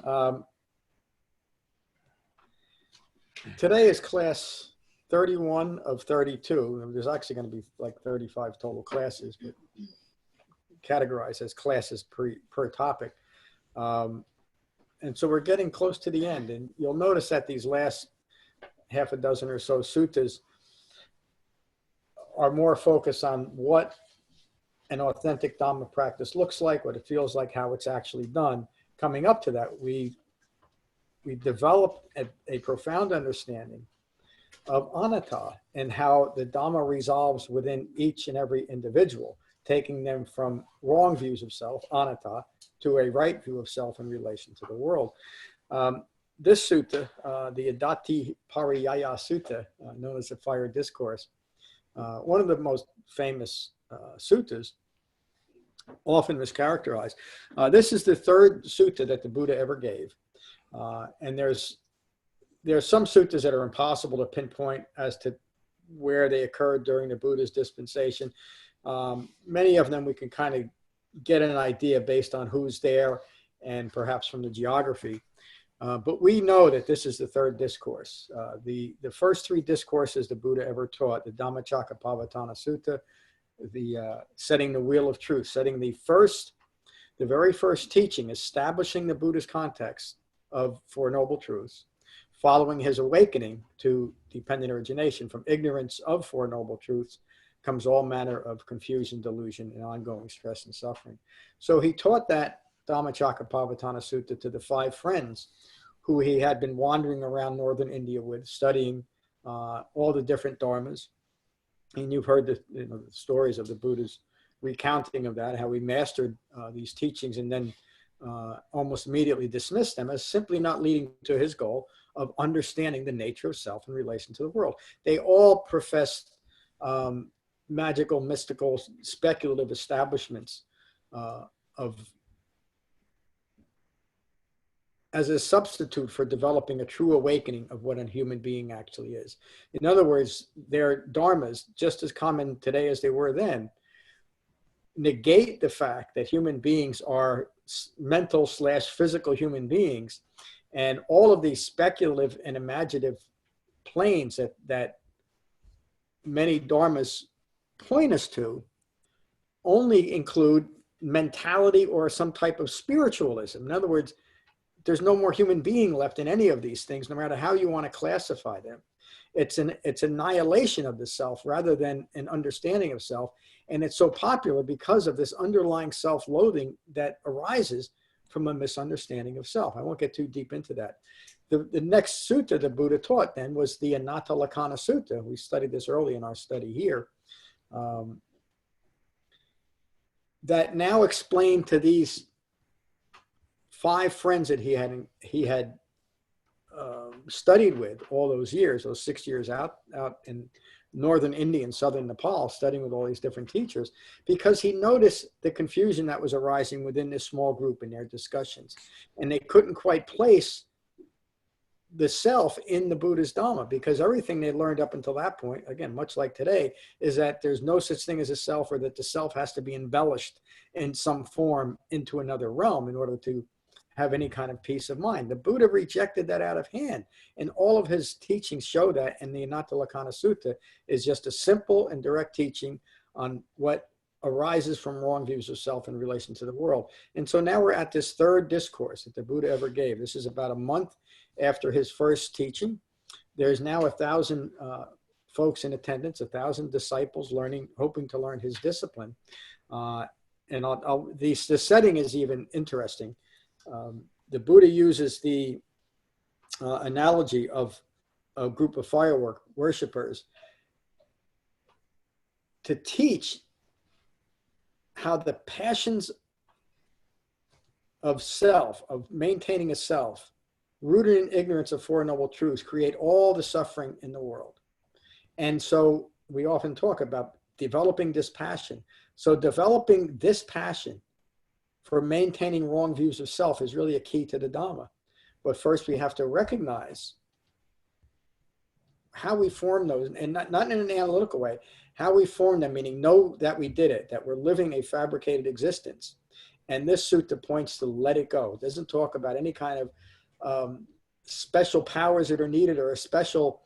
Um, Today is class 31 of 32. There's actually going to be like 35 total classes, but categorized as classes per topic. And so we're getting close to the end. And you'll notice that these last half a dozen or so suttas are more focused on what an authentic Dhamma practice looks like, what it feels like, how it's actually done. Coming up to that, we develop a profound understanding of Anatta and how the Dhamma resolves within each and every individual, taking them from wrong views of self, Anatta, to a right view of self in relation to the world. This sutta, the Adittapariyaya Sutta, known as the Fire Discourse, one of the most famous suttas, often mischaracterized. This is the third sutta that the Buddha ever gave. And there's some suttas that are impossible to pinpoint as to where they occurred during the Buddha's dispensation. Many of them we can kind of get an idea based on who's there and perhaps from the geography. But we know that this is the third discourse. The first three discourses the Buddha ever taught, the Dhammacakkappavattana Sutta, the setting the wheel of truth, setting the very first teaching, establishing the Buddha's context of Four Noble Truths, following his awakening to dependent origination. From ignorance of Four Noble Truths comes all manner of confusion, delusion, and ongoing stress and suffering. So he taught that Dhammacakkappavattana Sutta to the 5 friends who he had been wandering around northern India with, studying all the different dharmas. And you've heard the stories of the Buddha's recounting of that, how he mastered these teachings and then almost immediately dismissed them as simply not leading to his goal of understanding the nature of self in relation to the world. They all professed magical, mystical, speculative establishments as a substitute for developing a true awakening of what a human being actually is. In other words, their dharmas, just as common today as they were then, negate the fact that human beings are mental / physical human beings, and all of these speculative and imaginative planes that many dharmas point us to only include mentality or some type of spiritualism. In other words, there's no more human being left in any of these things, no matter how you want to classify them. It's annihilation of the self rather than an understanding of self. And it's so popular because of this underlying self-loathing that arises from a misunderstanding of self. I won't get too deep into that. The next sutta the Buddha taught then was the Anatta Sutta. We studied this early in our study here. That now explained to these 5 friends that he had studied with all those years, those 6 years out in northern India and southern Nepal, studying with all these different teachers, because he noticed the confusion that was arising within this small group in their discussions. And they couldn't quite place the self in the Buddha's Dhamma, because everything they learned up until that point, again, much like today, is that there's no such thing as a self, or that the self has to be embellished in some form into another realm in order to have any kind of peace of mind. The Buddha rejected that out of hand, and all of his teachings show that, and the Anatta Sutta is just a simple and direct teaching on what arises from wrong views of self in relation to the world. And so now we're at this third discourse that the Buddha ever gave. This is about a month after his first teaching. There's now 1,000 folks in attendance, 1,000 disciples hoping to learn his discipline. And the setting is even interesting. The Buddha uses the analogy of a group of firework worshippers to teach how the passions of self, of maintaining a self, rooted in ignorance of Four Noble Truths, create all the suffering in the world. And so we often talk about developing this passion. So developing this passion for maintaining wrong views of self is really a key to the Dhamma. But first we have to recognize how we form those, and not in an analytical way, how we form them, meaning know that we did it, that we're living a fabricated existence, And this sutta points to let it go. It doesn't talk about any kind of special powers that are needed or a special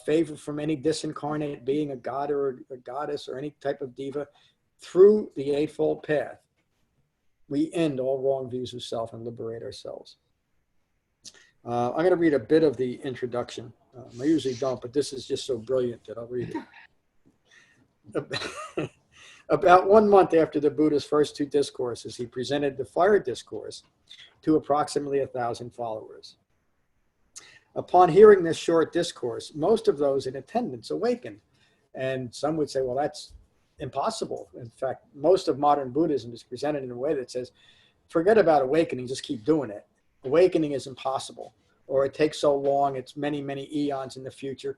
favor from any disincarnate being, a god or a goddess or any type of diva. Through the Eightfold Path, we end all wrong views of self and liberate ourselves. I'm going to read a bit of the introduction. I usually don't, but this is just so brilliant that I'll read it. About 1 month after the Buddha's first 2 discourses, he presented the Fire Discourse to approximately 1,000 followers. Upon hearing this short discourse, most of those in attendance awakened. And some would say, well, that's impossible. In fact, most of modern Buddhism is presented in a way that says, forget about awakening, just keep doing it. Awakening is impossible, or it takes so long, it's many, many eons in the future.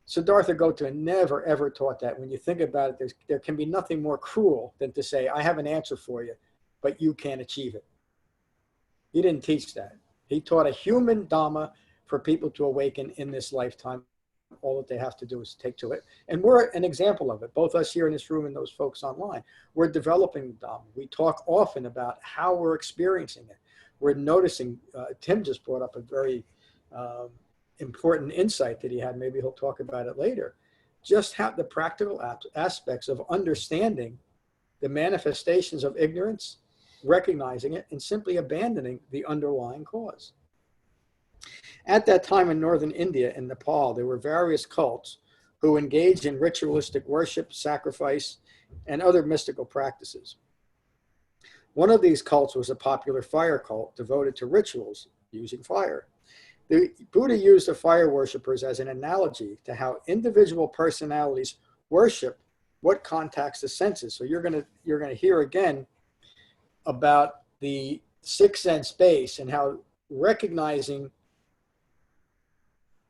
Siddhartha Gautama never, ever taught that. When you think about it, there can be nothing more cruel than to say, I have an answer for you, but you can't achieve it. He didn't teach that. He taught a human Dhamma for people to awaken in this lifetime. All that they have to do is take to it. And we're an example of it, both us here in this room and those folks online. We're developing the Dhamma. We talk often about how we're experiencing it. We're noticing, Tim just brought up a very important insight that he had. Maybe he'll talk about it later. Just how the practical aspects of understanding the manifestations of ignorance, recognizing it, and simply abandoning the underlying cause. At that time in northern India and Nepal, there were various cults who engaged in ritualistic worship, sacrifice, and other mystical practices. One of these cults was a popular fire cult devoted to rituals using fire. The Buddha used the fire worshippers as an analogy to how individual personalities worship what contacts the senses. So you're gonna hear again about the 6th sense base and how recognizing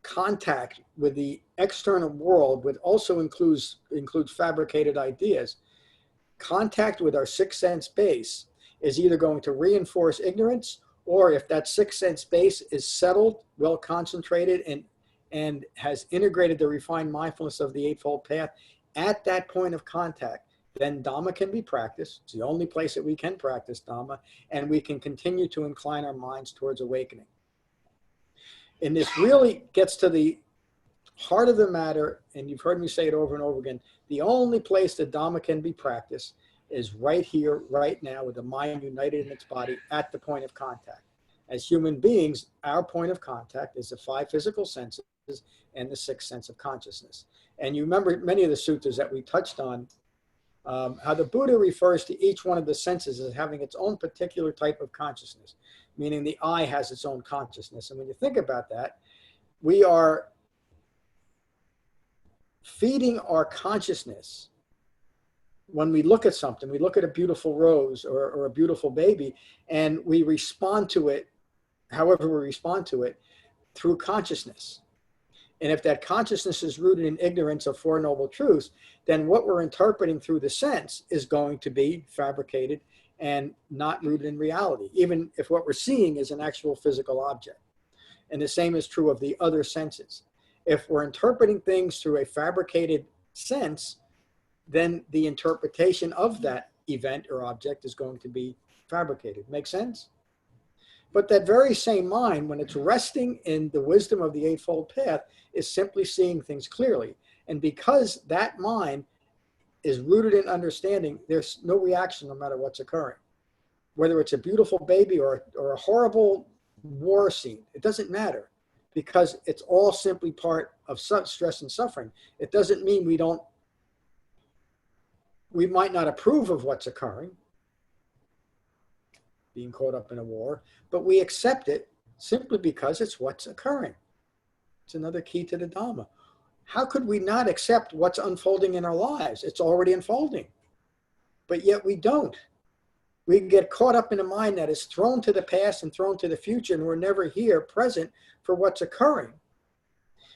contact with the external world, which also includes fabricated ideas. Contact with our 6th sense base is either going to reinforce ignorance, or if that 6th sense base is settled, well concentrated, and has integrated the refined mindfulness of the Eightfold Path at that point of contact, then Dhamma can be practiced. It's the only place that we can practice Dhamma, and we can continue to incline our minds towards awakening. And this really gets to the heart of the matter, and you've heard me say it over and over again, the only place that Dhamma can be practiced is right here, right now, with the mind united in its body at the point of contact. As human beings, our point of contact is the 5 physical senses and the 6th sense of consciousness. And you remember many of the suttas that we touched on, how the Buddha refers to each one of the senses as having its own particular type of consciousness, meaning the eye has its own consciousness. And when you think about that, we are feeding our consciousness. When we look at something, we look at a beautiful rose or a beautiful baby, and we respond to it, however we respond to it, through consciousness. And if that consciousness is rooted in ignorance of 4 noble truths, then what we're interpreting through the sense is going to be fabricated and not rooted in reality, even if what we're seeing is an actual physical object. And the same is true of the other senses. If we're interpreting things through a fabricated sense, then the interpretation of that event or object is going to be fabricated. Make sense? But that very same mind, when it's resting in the wisdom of the Eightfold Path, is simply seeing things clearly. And because that mind is rooted in understanding, there's no reaction no matter what's occurring. Whether it's a beautiful baby or a horrible war scene, it doesn't matter, because it's all simply part of stress and suffering. It doesn't mean we might not approve of what's occurring, being caught up in a war, but we accept it simply because it's what's occurring. It's another key to the Dhamma. How could we not accept what's unfolding in our lives? It's already unfolding, but yet we don't. We get caught up in a mind that is thrown to the past and thrown to the future, and we're never here present for what's occurring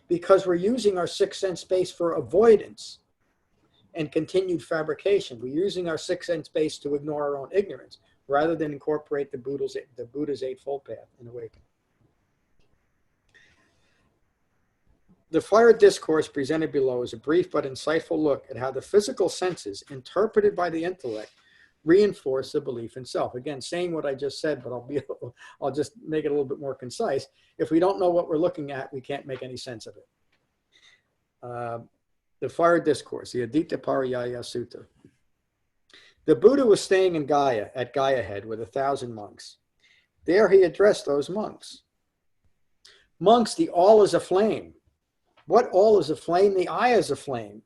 because we're using our 6th sense space for avoidance and continued fabrication. We're using our 6th sense space to ignore our own ignorance rather than incorporate the Buddha's Eightfold Path and awaken. The Fire Discourse presented below is a brief but insightful look at how the physical senses, interpreted by the intellect, reinforce the belief in self. Again, saying what I just said, but I'll just make it a little bit more concise. If we don't know what we're looking at, we can't make any sense of it. The Fire Discourse, the Adittapariyaya Sutta. The Buddha was staying in Gaya, at Gaya Head, with 1,000 monks. There he addressed those monks. Monks, the all is a flame. What all is a flame? The I is a flame.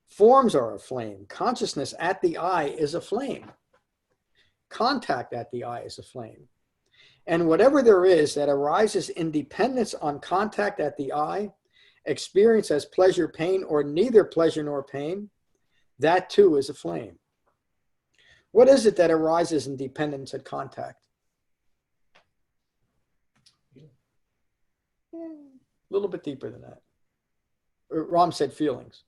Forms are a flame. Consciousness at the I is a flame. Contact at the I is a flame. And whatever there is that arises in dependence on contact at the I, experience as pleasure, pain, or neither pleasure nor pain, that too is a flame. What is it that arises in dependence at contact? A little bit deeper than that. Ram said feelings.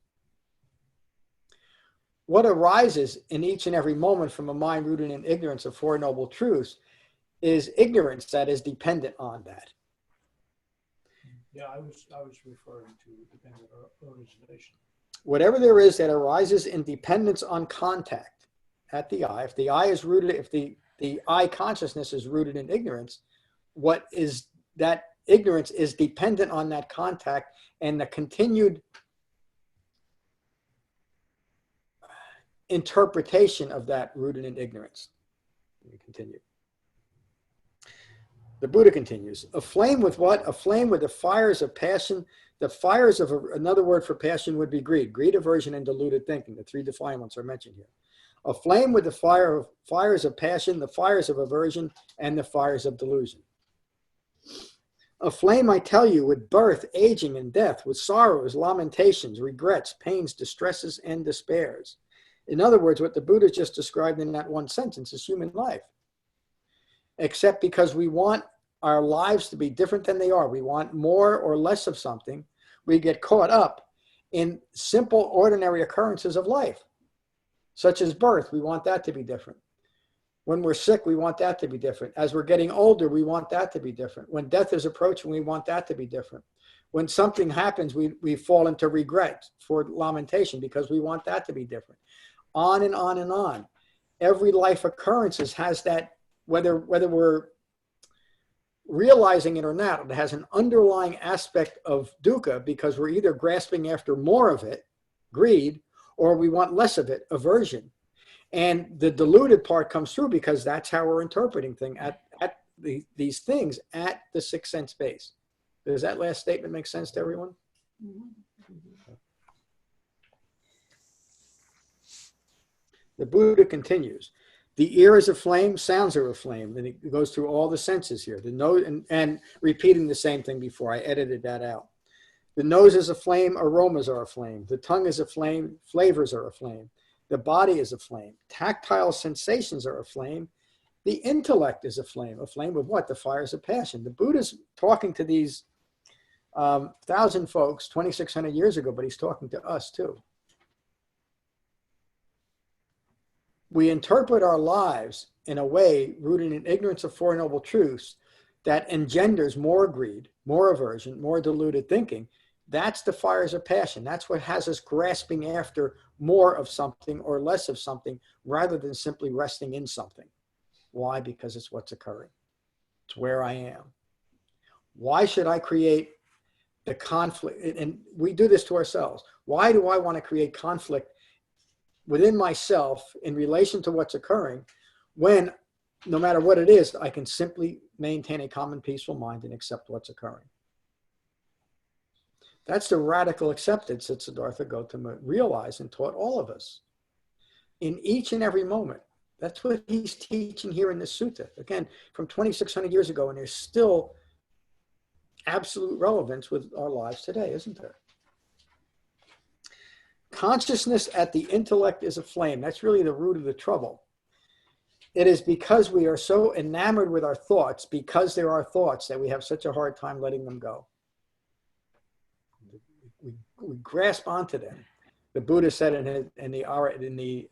What arises in each and every moment from a mind rooted in ignorance of Four Noble Truths is ignorance that is dependent on that. Yeah, I was referring to dependent origination. Whatever there is that arises in dependence on contact at the I, if the I is rooted, if the I consciousness is rooted in ignorance, what is that ignorance is dependent on that contact and the continued interpretation of that rooted in ignorance. Let me continue. The Buddha continues, aflame with what? Aflame with the fires of passion. The fires of, another word for passion would be greed. Greed, aversion, and deluded thinking. The three defilements are mentioned here. Aflame with the fires of passion, the fires of aversion, and the fires of delusion. Aflame, I tell you, with birth, aging, and death, with sorrows, lamentations, regrets, pains, distresses, and despairs. In other words, what the Buddha just described in that one sentence is human life. Except because we want our lives to be different than they are. We want more or less of something. We get caught up in simple, ordinary occurrences of life, such as birth. We want that to be different. When we're sick, we want that to be different. As we're getting older, we want that to be different. When death is approaching, we want that to be different. When something happens, we fall into regret for lamentation because we want that to be different. On and on and on. Every life occurrences has that, whether we're realizing it or not, it has an underlying aspect of dukkha because we're either grasping after more of it, greed, or we want less of it, aversion. And the deluded part comes through because that's how we're interpreting these things at the sixth sense base. Does that last statement make sense to everyone? Mm-hmm. The Buddha continues. The ear is a flame, sounds are a flame. Then it goes through all the senses here. The nose, and repeating the same thing before, I edited that out. The nose is a flame, aromas are a flame. The tongue is a flame, flavors are a flame. The body is a flame. Tactile sensations are a flame. The intellect is a flame with what? The fires of passion. The Buddha's talking to these 1,000 folks 2,600 years ago, but he's talking to us too. We interpret our lives in a way rooted in ignorance of Four Noble Truths that engenders more greed, more aversion, more deluded thinking. That's the fires of passion. That's what has us grasping after more of something or less of something rather than simply resting in something. Why? Because it's what's occurring. It's where I am. Why should I create the conflict? And we do this to ourselves. Why do I want to create conflict within myself in relation to what's occurring when, no matter what it is, I can simply maintain a calm and peaceful mind and accept what's occurring? That's the radical acceptance that Siddhartha Gautama realized and taught all of us in each and every moment. That's what he's teaching here in this sutta. Again, from 2,600 years ago, and there's still absolute relevance with our lives today, isn't there? Consciousness at the intellect is a flame. That's really the root of the trouble. It is because we are so enamored with our thoughts, because there are thoughts, that we have such a hard time letting them go. We grasp onto them. The Buddha said in the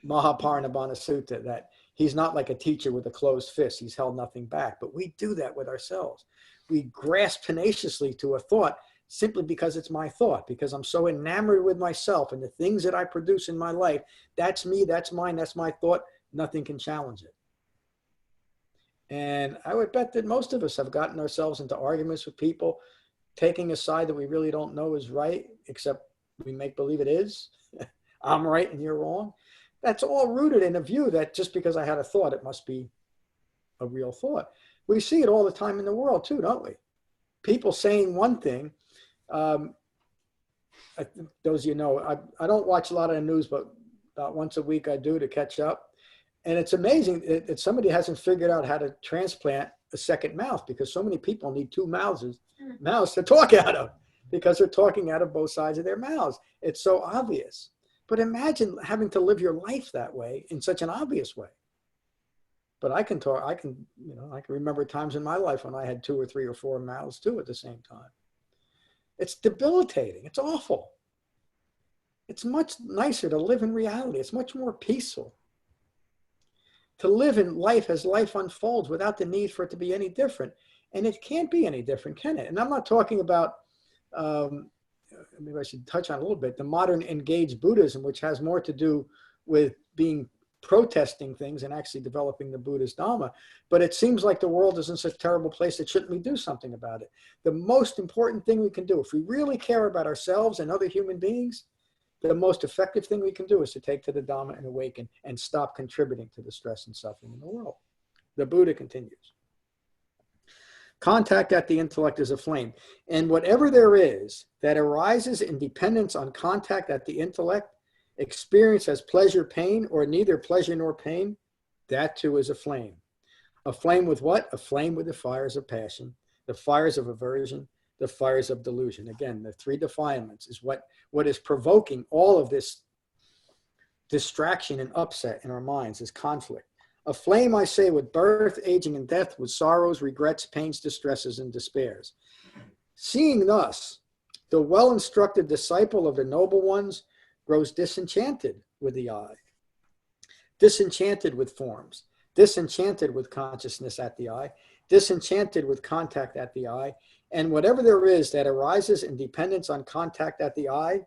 Mahaparinibbana Sutta that he's not like a teacher with a closed fist. He's held nothing back. But we do that with ourselves. We grasp tenaciously to a thought simply because it's my thought, because I'm so enamored with myself and the things that I produce in my life. That's me, that's mine, that's my thought. Nothing can challenge it. And I would bet that most of us have gotten ourselves into arguments with people, taking a side that we really don't know is right, except we make believe it is. I'm right and you're wrong. That's all rooted in a view that just because I had a thought, it must be a real thought. We see it all the time in the world too, don't we? People saying one thing. Those you know, I don't watch a lot of the news, but about once a week I do to catch up. And it's amazing that somebody hasn't figured out how to transplant a second mouth, because so many people need two mouths to talk out of, because they're talking out of both sides of their mouths. It's so obvious. But imagine having to live your life that way, in such an obvious way. But I can remember times in my life when I had 2 or 3 or 4 mouths too at the same time. It's debilitating. It's awful. It's much nicer to live in reality. It's much more peaceful to live in life as life unfolds without the need for it to be any different. And it can't be any different, can it? And I'm not talking about, maybe I should touch on a little bit, the modern engaged Buddhism, which has more to do with protesting things and actually developing the Buddhist Dhamma. But it seems like the world is in such a terrible place that shouldn't we do something about it? The most important thing we can do, if we really care about ourselves and other human beings, the most effective thing we can do is to take to the Dhamma and awaken and stop contributing to the stress and suffering in the world. The Buddha continues. Contact at the intellect is a flame. And whatever there is that arises in dependence on contact at the intellect, experience as pleasure, pain, or neither pleasure nor pain, that too is a flame. A flame with what? A flame with the fires of passion, the fires of aversion, the fires of delusion. Again, the 3 defilements is what is provoking all of this distraction and upset in our minds, is conflict. A flame, I say, with birth, aging, and death, with sorrows, regrets, pains, distresses, and despairs. Seeing thus, the well-instructed disciple of the noble ones grows disenchanted with the eye, disenchanted with forms, disenchanted with consciousness at the eye, disenchanted with contact at the eye, and whatever there is that arises in dependence on contact at the eye,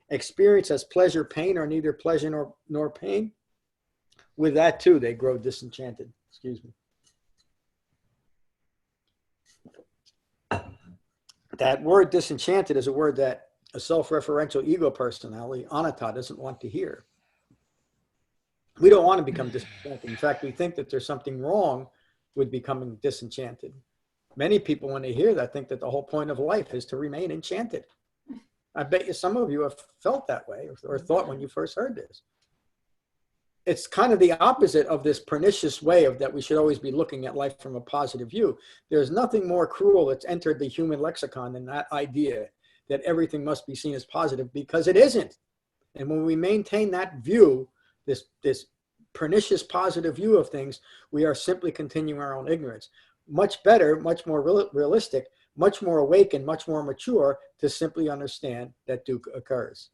experience as pleasure, pain, or neither pleasure nor pain, with that too they grow disenchanted. Excuse me. That word disenchanted is a word that a self-referential ego personality, Anatta, doesn't want to hear. We don't want to become disenchanted. In fact, we think that there's something wrong with becoming disenchanted. Many people, when they hear that, think that the whole point of life is to remain enchanted. I bet you some of you have felt that way or thought when you first heard this. It's kind of the opposite of this pernicious way of that we should always be looking at life from a positive view. There's nothing more cruel that's entered the human lexicon than that idea that everything must be seen as positive, because it isn't. And when we maintain that view, this pernicious positive view of things, we are simply continuing our own ignorance. Much better, much more realistic, much more awakened, much more mature to simply understand that dukkha occurs.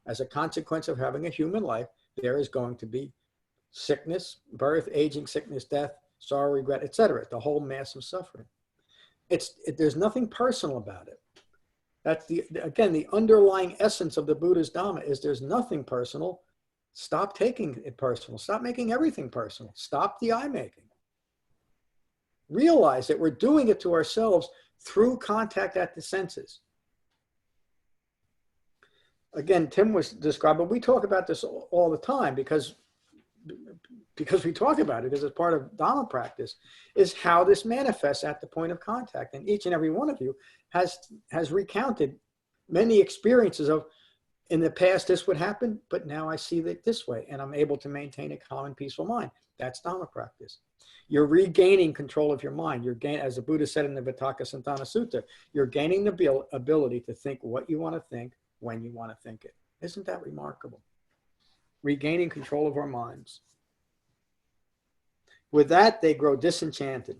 As a consequence of having a human life, there is going to be sickness, birth, aging, sickness, death, sorrow, regret, etc. The whole mass of suffering. There's nothing personal about it. That's again, the underlying essence of the Buddha's Dhamma is there's nothing personal. Stop taking it personal. Stop making everything personal. Stop the I-making. Realize that we're doing it to ourselves through contact at the senses. Again, Tim was describing, we talk about this all the time because we talk about it as a part of Dhamma practice, is how this manifests at the point of contact. And each and every one of you has recounted many experiences of, in the past this would happen, but now I see it this way, and I'm able to maintain a calm and peaceful mind. That's Dhamma practice. You're regaining control of your mind. As the Buddha said in the Vipassana Sutta, you're gaining the ability to think what you want to think when you want to think it. Isn't that remarkable? Regaining control of our minds. With that, they grow disenchanted.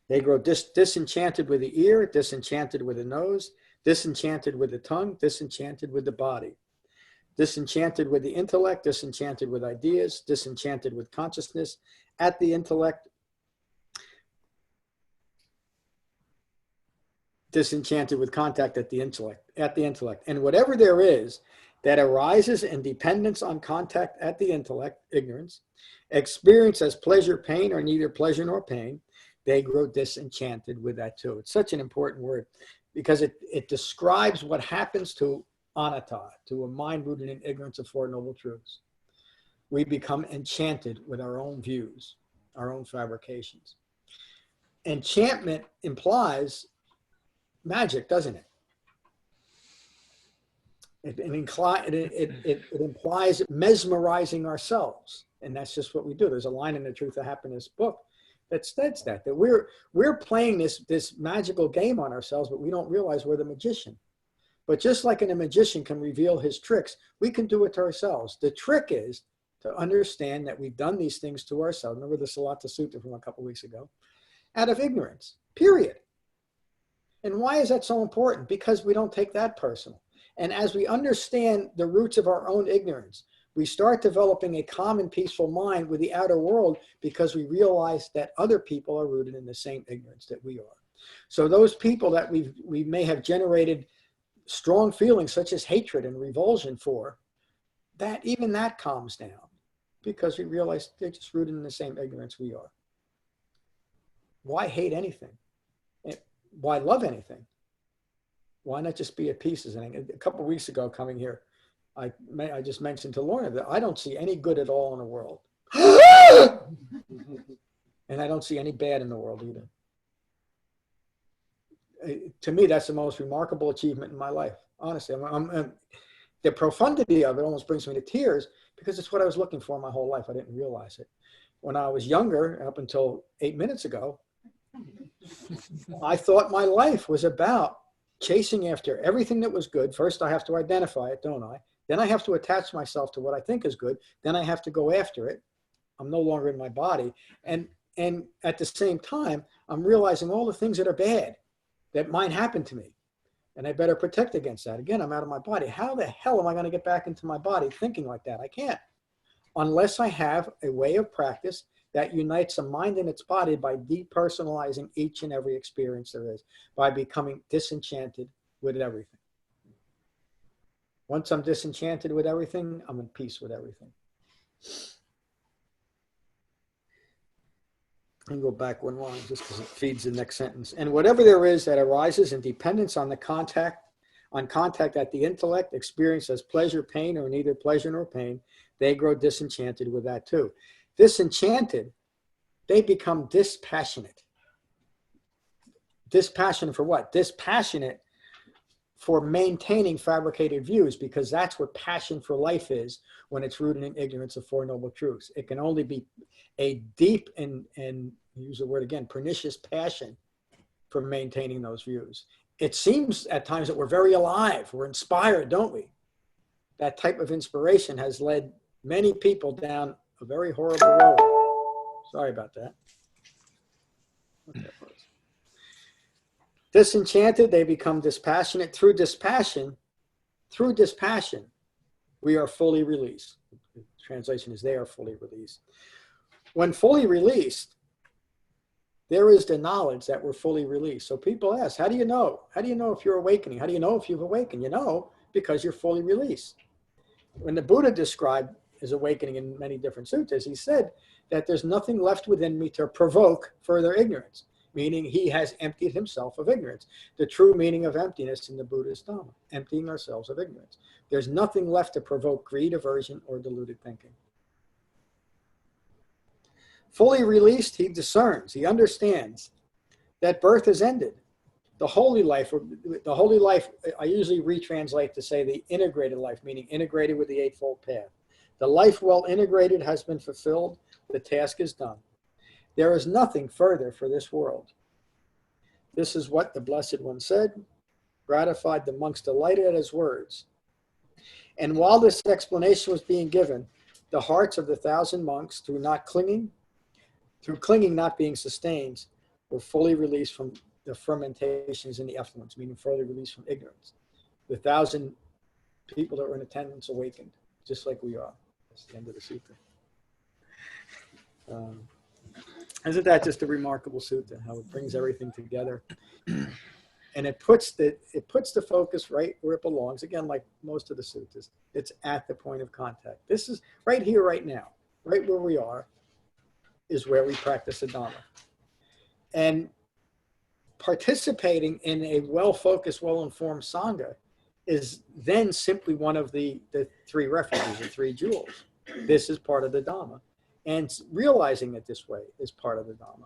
They grow disenchanted with the ear, disenchanted with the nose, disenchanted with the tongue, disenchanted with the body, disenchanted with the intellect, disenchanted with ideas, disenchanted with consciousness at the intellect, disenchanted with contact at the intellect. And whatever there is that arises in dependence on contact at the intellect, ignorance, experience as pleasure, pain, or neither pleasure nor pain, they grow disenchanted with that too. It's such an important word because it describes what happens to Anatta, to a mind rooted in ignorance of Four Noble Truths. We become enchanted with our own views, our own fabrications. Enchantment implies magic, doesn't it? It implies mesmerizing ourselves. And that's just what we do. There's a line in the Truth of Happiness book that states that we're playing this magical game on ourselves, but we don't realize we're the magician. But just like a magician can reveal his tricks, we can do it to ourselves. The trick is to understand that we've done these things to ourselves. Remember the Salatta Sutta from a couple weeks ago? Out of ignorance, period. And why is that so important? Because we don't take that personal. And as we understand the roots of our own ignorance, we start developing a calm and peaceful mind with the outer world because we realize that other people are rooted in the same ignorance that we are. So those people that we may have generated strong feelings such as hatred and revulsion for, that even that calms down because we realize they're just rooted in the same ignorance we are. Why hate anything? Why love anything? Why not just be at peace? And a couple of weeks ago coming here, I just mentioned to Lorna that I don't see any good at all in the world. And I don't see any bad in the world either. To me, that's the most remarkable achievement in my life. Honestly, the profundity of it almost brings me to tears because it's what I was looking for my whole life. I didn't realize it. When I was younger, up until 8 minutes ago, I thought my life was about chasing after everything that was good. First, I have to identify it, don't I? Then I have to attach myself to what I think is good. Then I have to go after it. I'm no longer in my body. And at the same time, I'm realizing all the things that are bad that might happen to me. And I better protect against that. Again, I'm out of my body. How the hell am I going to get back into my body thinking like that? I can't. Unless I have a way of practice that unites a mind and its body by depersonalizing each and every experience there is, by becoming disenchanted with everything. Once I'm disenchanted with everything, I'm in peace with everything. And go back one line just because it feeds the next sentence. And whatever there is that arises in dependence on contact at the intellect, experience as pleasure, pain, or neither pleasure nor pain, they grow disenchanted with that too. Disenchanted, they become dispassionate. Dispassionate for what? Dispassionate for maintaining fabricated views, because that's what passion for life is when it's rooted in ignorance of Four Noble Truths. It can only be a deep and use the word again, pernicious passion for maintaining those views. It seems at times that we're very alive, we're inspired, don't we? That type of inspiration has led many people down a very horrible road. Sorry about that. Disenchanted, they become dispassionate. Through dispassion, we are fully released. The translation is they are fully released. When fully released, there is the knowledge that we're fully released. So people ask, how do you know? How do you know if you're awakening? How do you know if you've awakened? You know, because you're fully released. When the Buddha described his awakening in many different suttas, he said that there's nothing left within me to provoke further ignorance, meaning he has emptied himself of ignorance. The true meaning of emptiness in the Buddhist Dhamma, emptying ourselves of ignorance. There's nothing left to provoke greed, aversion, or deluded thinking. Fully released, he discerns, he understands that birth is ended. The holy life, I usually retranslate to say the integrated life, meaning integrated with the Eightfold Path. The life well integrated has been fulfilled. The task is done. There is nothing further for this world. This is what the Blessed One said. Gratified, the monks delighted at his words. And while this explanation was being given, the hearts of the 1,000 monks, through clinging not being sustained, were fully released from the fermentations in the effluence, meaning fully released from ignorance. The 1,000 people that were in attendance awakened, just like we are. That's the end of the sutta. Isn't that just a remarkable sutta, how it brings everything together? And it puts the focus right where it belongs. Again, like most of the suttas, it's at the point of contact. This is right here, right now, right where we are, is where we practice the Dhamma. And participating in a well-focused, well-informed sangha is then simply one of the three refuges, the three jewels. This is part of the Dhamma. And realizing it this way is part of the Dhamma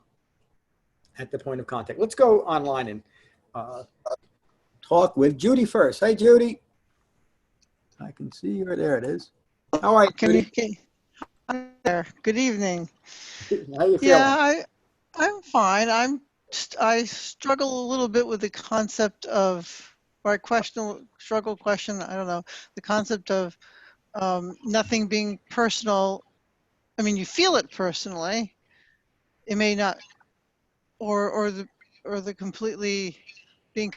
at the point of contact. Let's go online and talk with Judy first. Hey, Judy. I can see you. There it is. How are you, Judy? Hi there. Good evening. How you feeling? Yeah, I'm fine. I struggle a little bit with the concept of, or I question, I don't know, the concept of nothing being personal. I mean, you feel it personally. It may not, or the completely being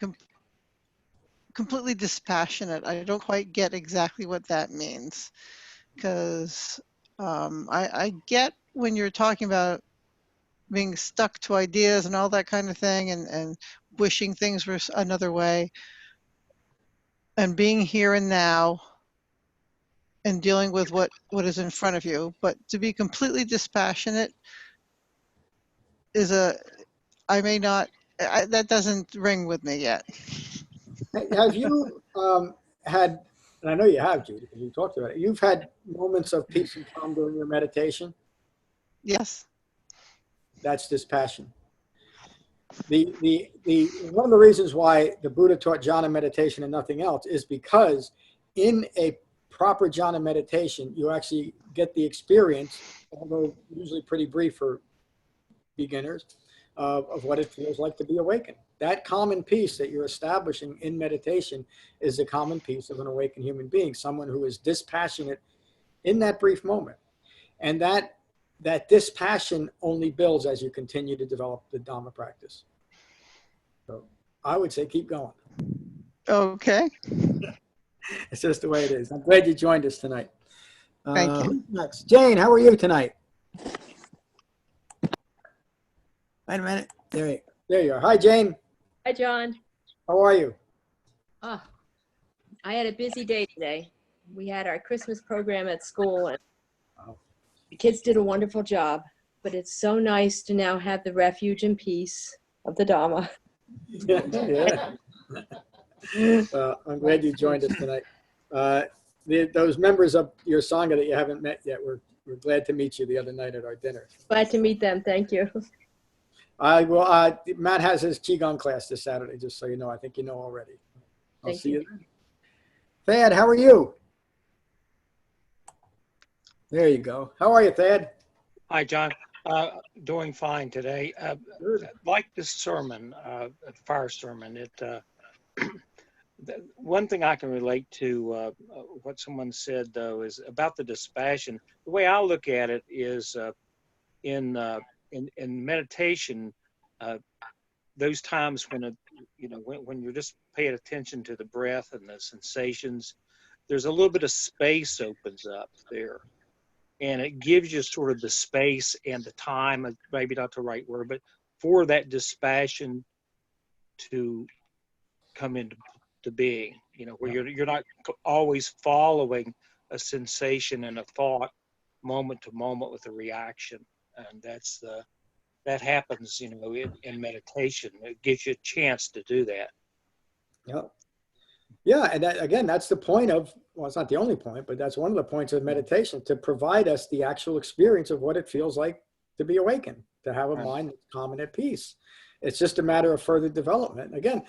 completely dispassionate. I don't quite get exactly what that means, because I get when you're talking about being stuck to ideas and all that kind of thing, and wishing things were another way, and being here and now and dealing with what is in front of you. But to be completely dispassionate is that doesn't ring with me yet. Have you had, and I know you have, Judy, because you talked about it, you've had moments of peace and calm during your meditation? Yes. That's dispassion. One of the reasons why the Buddha taught jhana meditation and nothing else is because in a proper jhana meditation, you actually get the experience, although usually pretty brief for beginners, of what it feels like to be awakened. That common peace that you're establishing in meditation is the common peace of an awakened human being, someone who is dispassionate in that brief moment. And that dispassion only builds as you continue to develop the Dhamma practice. So I would say keep going. Okay. It's just the way it is. I'm glad you joined us tonight. Thank you. Who's next? Jane, how are you tonight? Wait a minute. There you are. Hi, Jane. Hi, John. How are you? Oh, I had a busy day today. We had our Christmas program at school, and the kids did a wonderful job. But it's so nice to now have the refuge and peace of the Dhamma. Yeah. I'm glad you joined us tonight. Those members of your sangha that you haven't met yet, we're glad to meet you the other night at our dinner. Glad to meet them. Thank you. Matt has his Qigong class this Saturday, just so you know. I think you know already. I'll see you then. Thad, how are you? There you go. How are you, Thad? Hi, John. Doing fine today. Like this sermon, the fire sermon, one thing I can relate to what someone said, though, is about the dispassion. The way I look at it is in meditation, those times when when you're just paying attention to the breath and the sensations, there's a little bit of space opens up there, and it gives you sort of the space and the time, maybe not the right word, but for that dispassion to come into being, where you're not always following a sensation and a thought moment to moment with a reaction. And that happens, in meditation. It gives you a chance to do that. Yeah, and again, that's the point of, well, it's not the only point, but that's one of the points of meditation, to provide us the actual experience of what it feels like to be awakened, to have a mind that's calm and at peace. It's just a matter of further development. Again,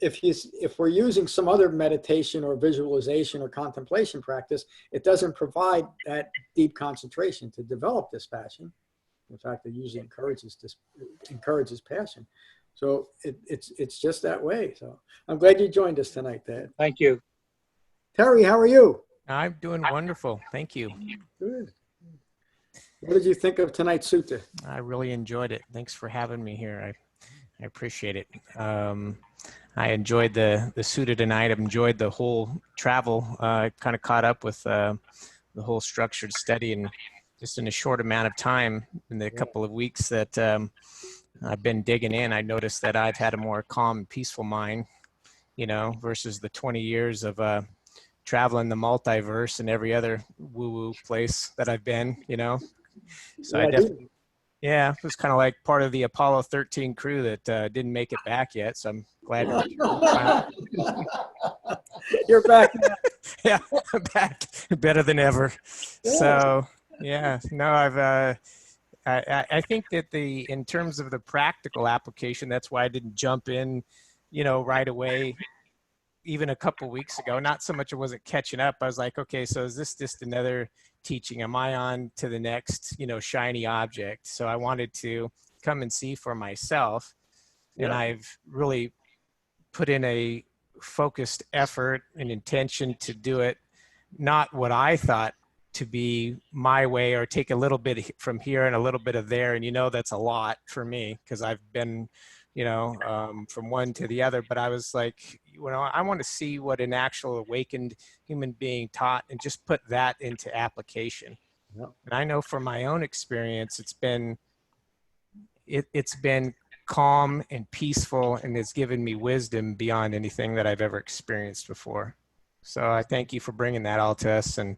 if we're using some other meditation or visualization or contemplation practice, it doesn't provide that deep concentration to develop this passion. In fact, it usually encourages passion. So it's just that way. So I'm glad you joined us tonight, Dad. Thank you. Terry, how are you? I'm doing wonderful. Thank you. Good. What did you think of tonight's sutta? I really enjoyed it. Thanks for having me here. I appreciate it. I enjoyed the sutta tonight. I've enjoyed the whole travel. I kind of caught up with the whole structured study, and just in a short amount of time, in the couple of weeks that I've been digging in, I noticed that I've had a more calm and peaceful mind, you know, versus the 20 years of traveling the multiverse and every other woo-woo place that I've been, you know. So Yeah, I definitely, yeah, it was kind of like part of the Apollo 13 crew that didn't make it back yet. So I'm glad to return. You're back now. Yeah, I'm back better than ever. Yeah. So yeah, no, I think that in terms of the practical application, that's why I didn't jump in, you know, right away. Even a couple weeks ago, not so much I wasn't catching up. I was like, okay, so is this just another teaching? Am I on to the next, you know, shiny object? So I wanted to come and see for myself. And Yeah. I've really put in a focused effort and intention to do it, not what I thought to be my way, or take a little bit from here and a little bit of there. And, you know, that's a lot for me because I've been, you know, from one to the other, but I was like, you know, I want to see what an actual awakened human being taught and just put that into application. Yeah. And I know from my own experience, it's been calm and peaceful, and it's given me wisdom beyond anything that I've ever experienced before. So I thank you for bringing that all to us and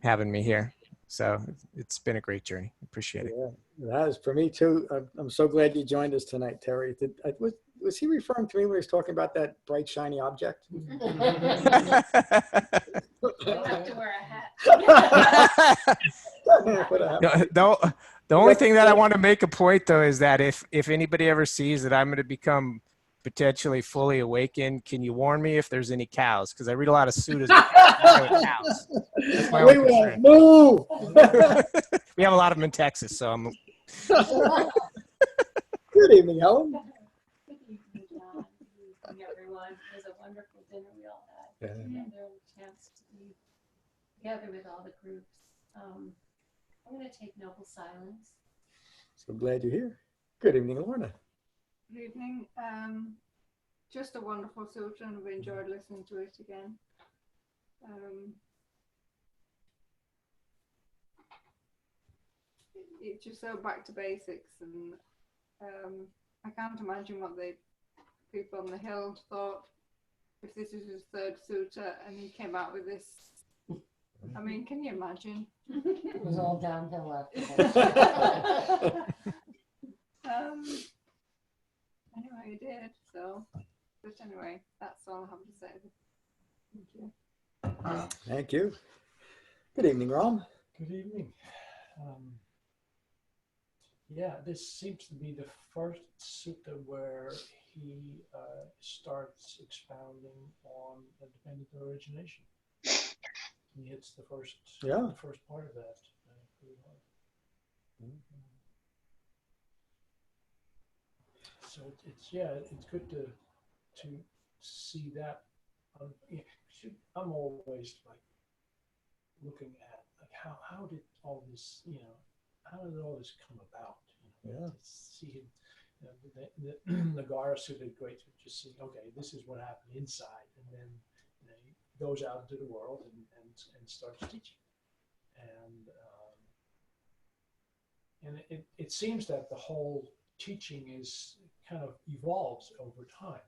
having me here. So it's been a great journey. Appreciate it. Yeah, that is for me too. I'm so glad you joined us tonight, Terry. Was he referring to me when he was talking about that bright, shiny object? You have to wear a hat. The only thing that I want to make a point though is that if anybody ever sees that I'm going to become potentially fully awakened, can you warn me if there's any cows? Because I read a lot of suttas with cows. That's my only concern. Move! We have a lot of them in Texas, so I'm. Good evening, Helen. Good evening, John. Good evening, everyone. It was a wonderful dinner we all had. Yeah. And there was a chance to be together with all the groups. I'm going to take noble silence. So glad you're here. Good evening, Lorna. Good evening. Just a wonderful sutra, and we enjoyed listening to it again. It's just so back to basics, and I can't imagine what the people on the hill thought if this is his third sutra and he came out with this. I mean, can you imagine? It was all downhill after that. Anyway, he did. So, but anyway, that's all I have to say. Thank you. Thank you. Good evening, Ram. Good evening. Yeah, this seems to be the first sutta where he starts expounding on the dependent origination. He hits the first part of that pretty hard. So it's good to see that. I'm always like looking at like how did all this, you know, how did all this come about? You know, to see the Gara Sutta is great to just see, okay, this is what happened inside, and then he goes out into the world and starts teaching. And it seems that the whole teaching is kind of evolves over time.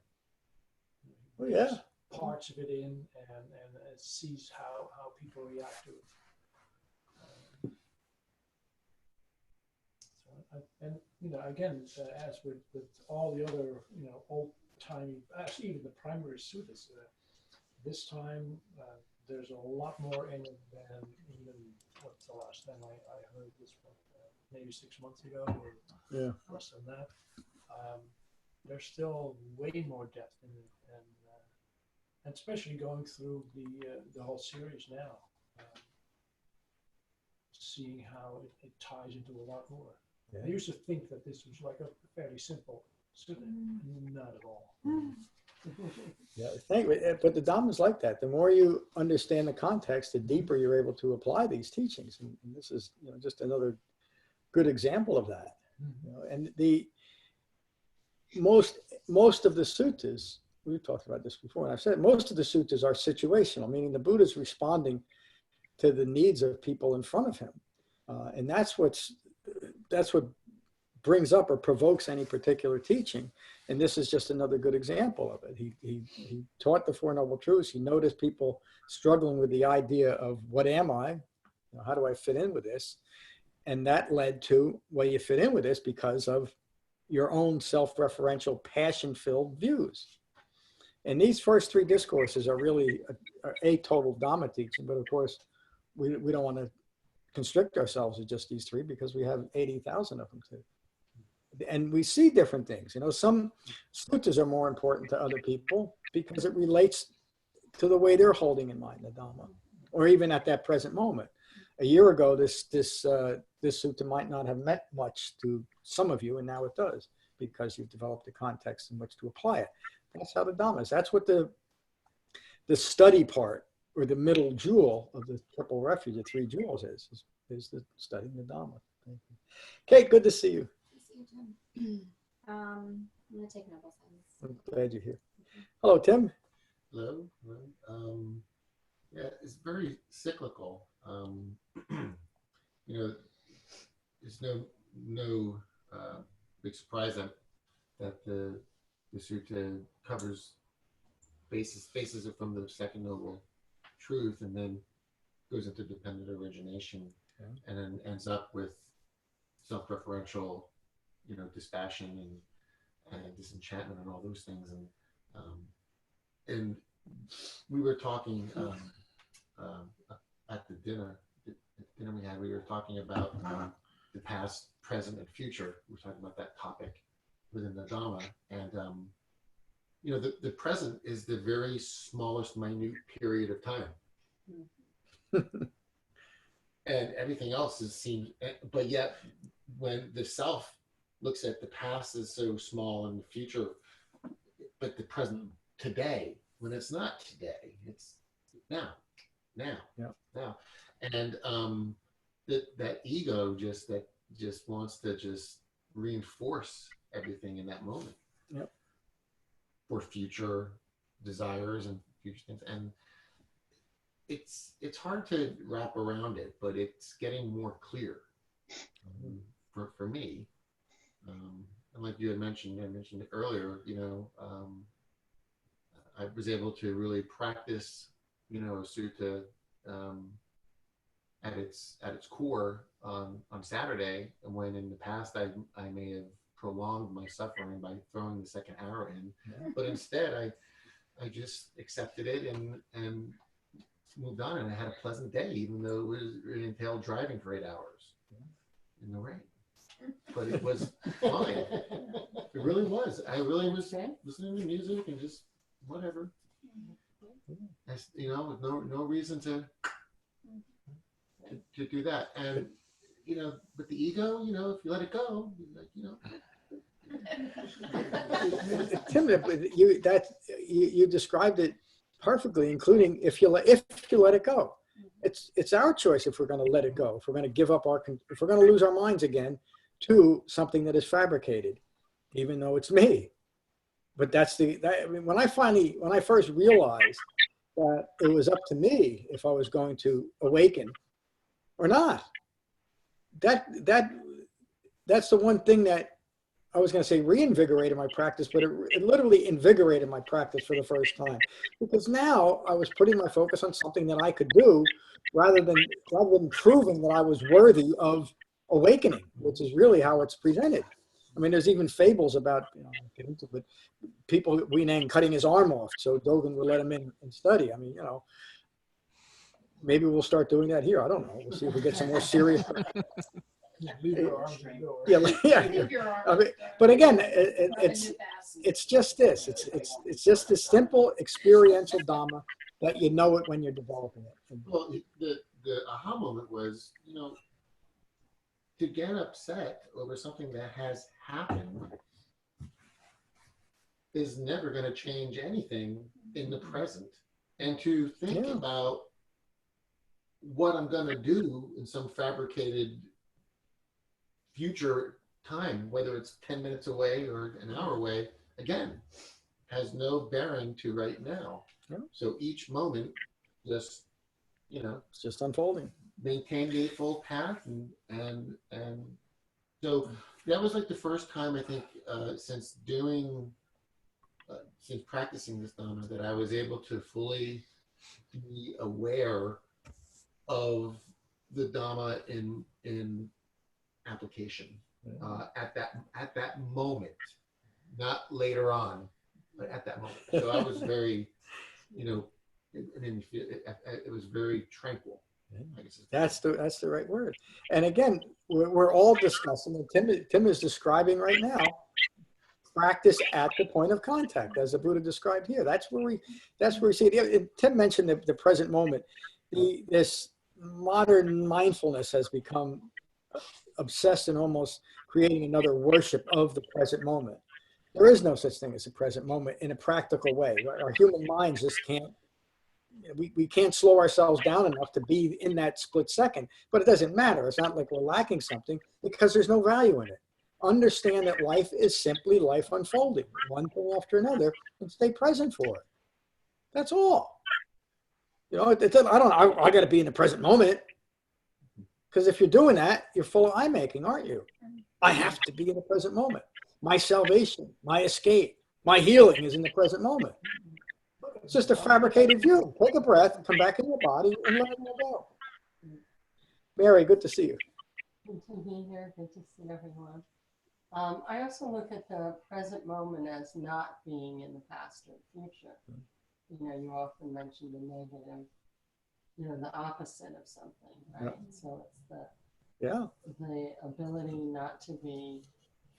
Oh, yeah. Parts of it in and sees how people react to it. And you know, again, as with all the other, you know, old-timey, actually even the primary suttas, this time there's a lot more in it than even what's the last time I heard this one, maybe 6 months ago or less than that. There's still way more depth in it, and especially going through the whole series now, seeing how it ties into a lot more. I used to think that this was like a fairly simple sutta. Not at all. But the Dhamma is like that. The more you understand the context, the deeper you're able to apply these teachings. And this is, you know, just another good example of that. You know, and the most of the suttas, we've talked about this before, and I've said most of the suttas are situational, meaning the Buddha's responding to the needs of people in front of him, and that's what brings up or provokes any particular teaching. And this is just another good example of it. He taught the Four Noble Truths. He noticed people struggling with the idea of what am I? You know, how do I fit in with this? And that led to, well, you fit in with this because of your own self-referential, passion-filled views. And these first three discourses are really a total Dhamma teaching, but of course, we don't want to constrict ourselves to just these three because we have 80,000 of them too. And we see different things. You know, some suttas are more important to other people because it relates to the way they're holding in mind the Dhamma, or even at that present moment. A year ago, this sutta might not have meant much to some of you, and now it does because you've developed a context in which to apply it. That's how the Dhamma is. That's what the study part, or the middle jewel of the triple refuge, the three jewels is the studying the Dhamma. Thank you. Okay, good to see you. I'm going to take noble silence. I'm glad you're here. Hello, Tim. Hello. Yeah, it's very cyclical. You know, it's no big surprise that the sutta covers bases it from the second noble truth, and then goes into dependent origination, and then ends up with self-referential, you know, dispassion and disenchantment and all those things. And we were talking at the dinner we had. We were talking about the past, present, and future. We were talking about that topic within the Dhamma, and you know, the present is the very smallest, minute period of time. And everything else is seen, but yet when the self looks at the past as so small and the future, but the present today, when it's not today, it's now. And that ego just wants to just reinforce everything in that moment. Yep. For future desires and future things. And it's hard to wrap around it, but it's getting more clear for me. And like you had mentioned, I mentioned it earlier, you know, I was able to really practice, you know, sutta at its core on Saturday, and when in the past I may have prolonged my suffering by throwing the second arrow in, but instead I just accepted it and moved on, and I had a pleasant day, even though it entailed driving for 8 hours in the rain. But it was fine. It really was. I really was listening to music and just whatever. You know, with no reason to do that. And you know, with the ego, you know, if you let it go, like, you know. Tim, you described it perfectly, including if you let it go. It's our choice if we're going to let it go. If we're going to give up if we're going to lose our minds again to something that is fabricated, even though it's me. But I mean, when I first realized that it was up to me if I was going to awaken or not, that's the one thing that I was going to say reinvigorated my practice, but it literally invigorated my practice for the first time, because now I was putting my focus on something that I could do rather than proving that I was worthy of awakening, which is really how it's presented. I mean, there's even fables about, you know, get into it, people we name cutting his arm off so Dogen would let him in and study. I mean, you know, maybe we'll start doing that here. I don't know. We'll see if we get some more serious. Leave your arms at the door. Yeah. I mean, but again, it's just this. It's just this simple experiential Dhamma that you know it when you're developing it. Well, the aha moment was, you know, to get upset over something that has happened is never going to change anything in the present. And to think about what I'm going to do in some fabricated future time, whether it's 10 minutes away or an hour away, again, has no bearing to right now. Yeah. So each moment, just, you know, It's just unfolding. maintain the Eightfold Path, and so that was like the first time I think since practicing this Dhamma that I was able to fully be aware of the Dhamma in application at that moment, not later on, but at that moment. So I was very, it was very tranquil. I guess That's the right word. And again, we're all discussing, and Tim is describing right now, practice at the point of contact, as the Buddha described here. That's where we see it. Tim mentioned the present moment. This modern mindfulness has become obsessed and almost creating another worship of the present moment. There is no such thing as a present moment in a practical way. Our human minds just can't. We can't slow ourselves down enough to be in that split second, but it doesn't matter. It's not like we're lacking something because there's no value in it. Understand that life is simply life unfolding, one thing after another, and stay present for it. That's all. I got to be in the present moment, because if you're doing that, you're full of eye making, aren't you? I have to be in the present moment. My salvation, my escape, my healing is in the present moment. It's just a fabricated view. Take a breath and come back in your body and let it all go. Mary, good to see you. Good to be here. Good to see everyone. I also look at the present moment as not being in the past or future. You often mention the negative, the opposite of something, right? Yeah. So it's the ability not to be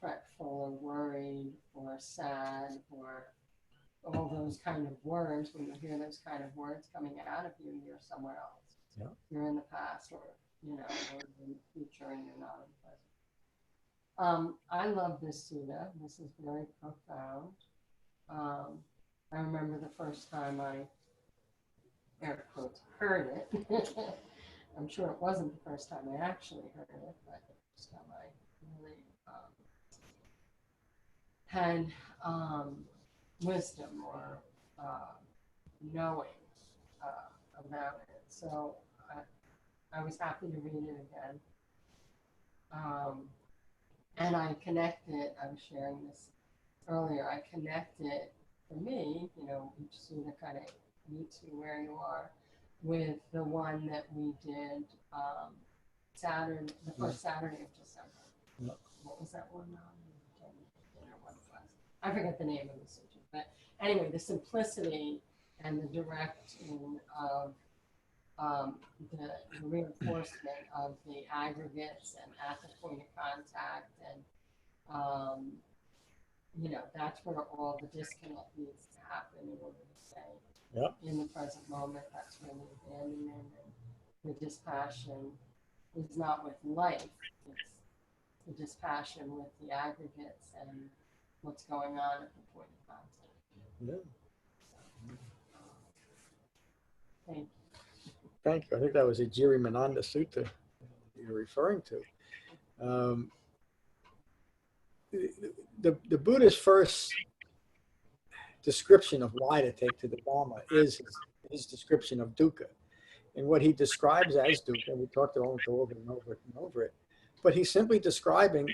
fretful or worried or sad or all those kind of words. When you hear those kind of words coming out of you, you're somewhere else. Yeah. You're in the past or in the future, and you're not in the present. I love this sutta. This is very profound. I remember the first time I, air quotes, heard it. I'm sure it wasn't the first time I actually heard it, but the first time I really had wisdom or knowing about it. So I was happy to read it again. And I connected, I was sharing this earlier, I connected, for me, each sutta kind of meets you where you are, with the one that we did Saturday, the first Saturday of December. Yeah. What was that one? I forget the name of the sutta, but anyway, the simplicity and the directing of the reinforcement of the aggregates and at the point of contact, and that's where all the disconnect needs to happen in order to stay in the present moment. That's where the abandonment and the dispassion is not with life, it's the dispassion with the aggregates and what's going on at the point of contact. Yeah. Thank you. Thank you. I think that was a Jirimananda Sutta you're referring to. The Buddha's first description of why to take to the Dhamma is his description of dukkha. And what he describes as dukkha, we talked it all over and over and over it, but he's simply describing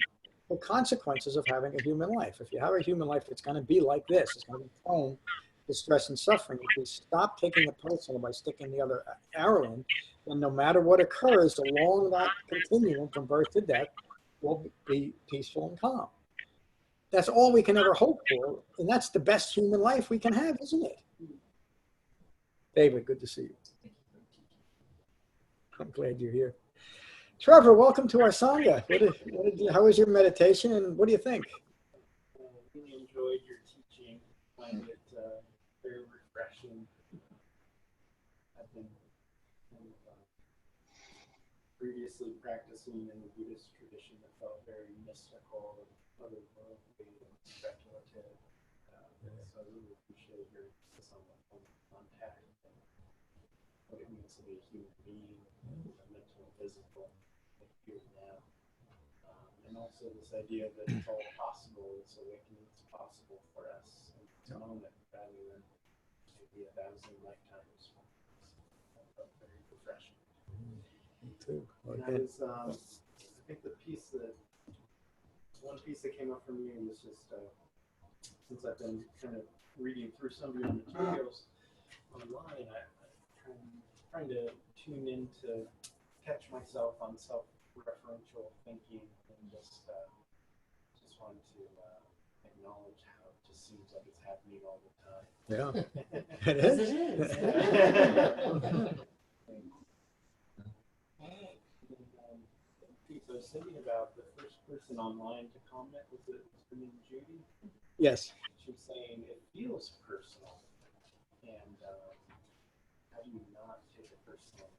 the consequences of having a human life. If you have a human life, it's going to be like this. It's going to be prone to stress and suffering. If we stop taking it personal by sticking the other arrow in, then no matter what occurs along that continuum from birth to death, we'll be peaceful and calm. That's all we can ever hope for, and that's the best human life we can have, isn't it? David, good to see you. I'm glad you're here. Trevor, welcome to our sangha. How was your meditation, and what do you think? I really enjoyed your teaching. I find it very refreshing. I've been previously practicing in the Buddhist tradition that felt very mystical and otherworldly and speculative. So I really appreciate your emphasis on contact and what it means to be a human being, mental and physical, here and now. And also this idea that it's all possible, this awakening is possible for us in this moment rather than maybe 1,000 lifetimes. That felt very refreshing. Me too. And I think the piece that one piece that came up for me was just since I've been kind of reading through some of your materials online, I'm trying to tune in to catch myself on self-referential thinking, and just wanted to acknowledge how it just seems like it's happening all the time. Yeah, it is. I was thinking about the first person online to comment. Was her name Judy? Yes. She was saying it feels personal, and how do you not take it personally?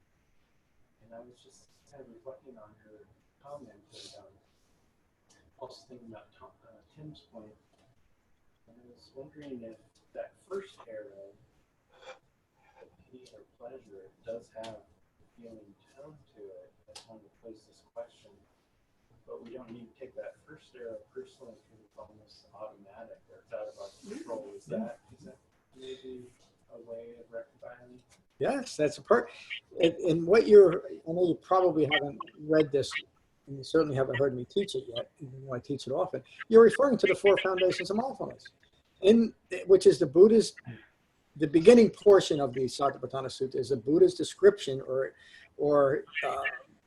And I was just kind of reflecting on her comment, and also thinking about Tim's point. And I was wondering if that first arrow, pain or pleasure, does have a feeling tone to it. That's when to place this question. But we don't need to take that first arrow personally because it's almost automatic or it's out of our control. Is that maybe a way of reconciling? Yes, that's a part. And what you're, I know you probably haven't read this, and you certainly haven't heard me teach it yet, even though I teach it often. You're referring to the 4 foundations of mindfulness, which is the Buddha's, the beginning portion of the Satipatthana Sutta is the Buddha's description or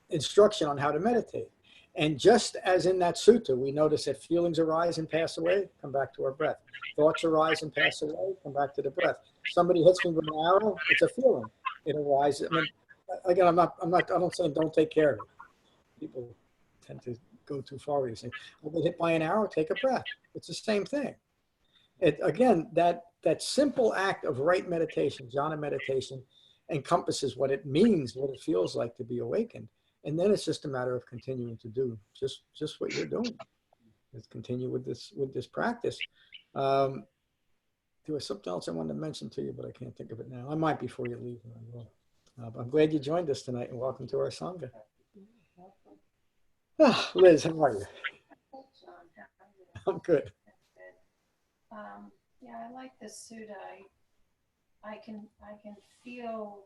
instruction on how to meditate. And just as in that sutta, we notice that feelings arise and pass away, come back to our breath. Thoughts arise and pass away, come back to the breath. Somebody hits me with an arrow, it's a feeling. It arises. I mean, again, I don't say don't take care of it. People tend to go too far with these things. I've been hit by an arrow, take a breath. It's the same thing. Again, that simple act of right meditation, jhana meditation, encompasses what it means, what it feels like to be awakened. And then it's just a matter of continuing to do just what you're doing. Let's continue with this practice. There was something else I wanted to mention to you, but I can't think of it now. I might before you leave. But I'm glad you joined us tonight, and welcome to our sangha. Liz, how are you? I'm good. Yeah, I like this sutta. I can feel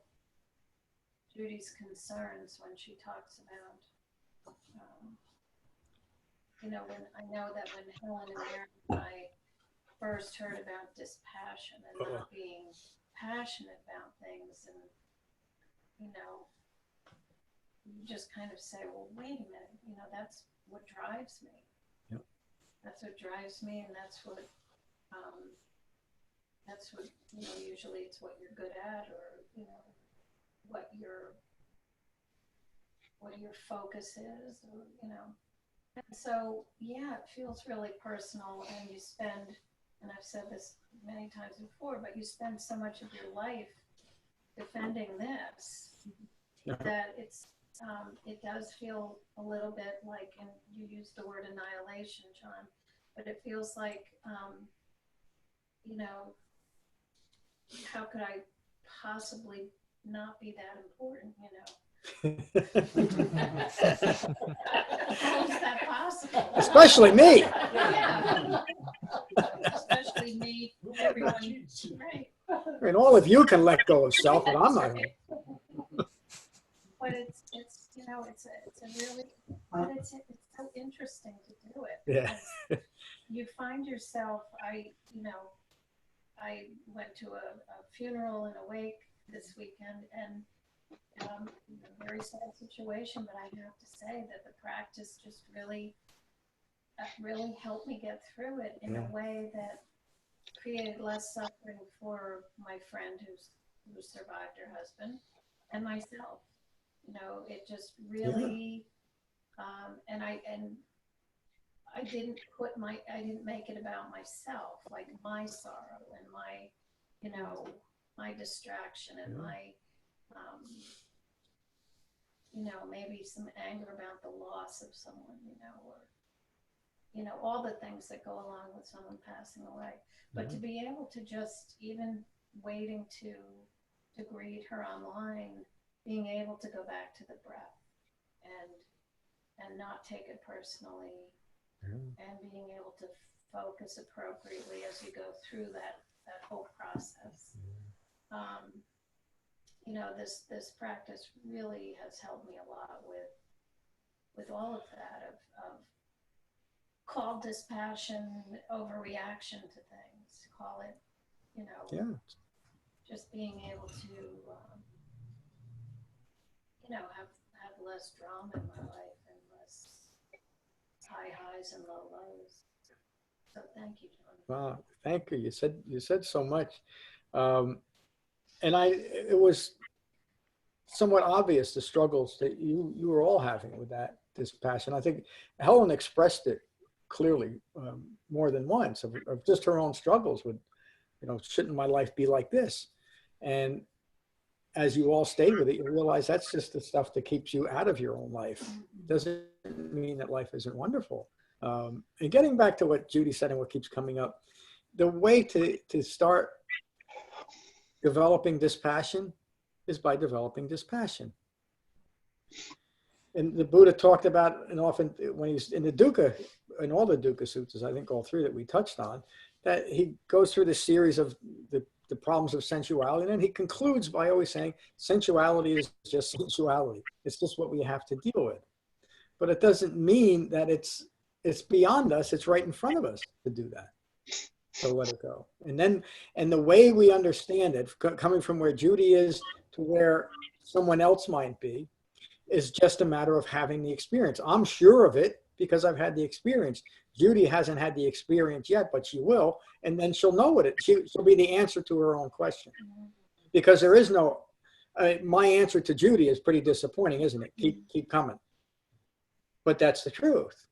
Judy's concerns when she talks about, when I know that when Helen and Mary and I first heard about dispassion and not being passionate about things, and you just kind of say, well, wait a minute, that's what drives me. Yep. That's what drives me, and that's what usually it's what you're good at, or what your focus is, or and so it feels really personal, and you spend, and I've said this many times before, but you spend so much of your life defending this that it does feel a little bit like, and you used the word annihilation, John, but it feels like how could I possibly not be that important, How is that possible? Especially me. Yeah. Especially me, everyone. Right. I mean, all of you can let go of self, but I'm not. But it's a really, but it's so interesting to do it. Yeah. You find yourself, I went to a funeral and a wake this weekend, and a very sad situation, but I have to say that the practice just really helped me get through it in a way that created less suffering for my friend who survived her husband and myself. It just really, and I didn't make it about myself, like my sorrow and my, my distraction and my, maybe some anger about the loss of someone, or, all the things that go along with someone passing away. But to be able to just, even waiting to greet her online, being able to go back to the breath and not take it personally, and being able to focus appropriately as you go through that whole process. This practice really has helped me a lot with all of that, of call dispassion overreaction to things. Call it, Yeah. just being able to, have less drama in my life and less high highs and low lows. So thank you, John. Wow, thank you. You said so much, and it was somewhat obvious the struggles that you were all having with this passion. I think Helen expressed it clearly more than once of just her own struggles with, shouldn't my life be like this? And as you all stayed with it, you realize that's just the stuff that keeps you out of your own life. It doesn't mean that life isn't wonderful. And getting back to what Judy said and what keeps coming up, the way to start developing dispassion is by developing dispassion. And the Buddha talked about, and often when he's in the Dukkha, in all the Dukkha suttas, I think all three that we touched on, that he goes through this series of the problems of sensuality, and then he concludes by always saying, sensuality is just sensuality. It's just what we have to deal with. But it doesn't mean that it's beyond us. It's right in front of us to do that. So let it go. And the way we understand it, coming from where Judy is to where someone else might be, is just a matter of having the experience. I'm sure of it because I've had the experience. Judy hasn't had the experience yet, but she will, and then she'll know what she'll be the answer to her own question. Because there is no, my answer to Judy is pretty disappointing, isn't it? Keep coming. But that's the truth.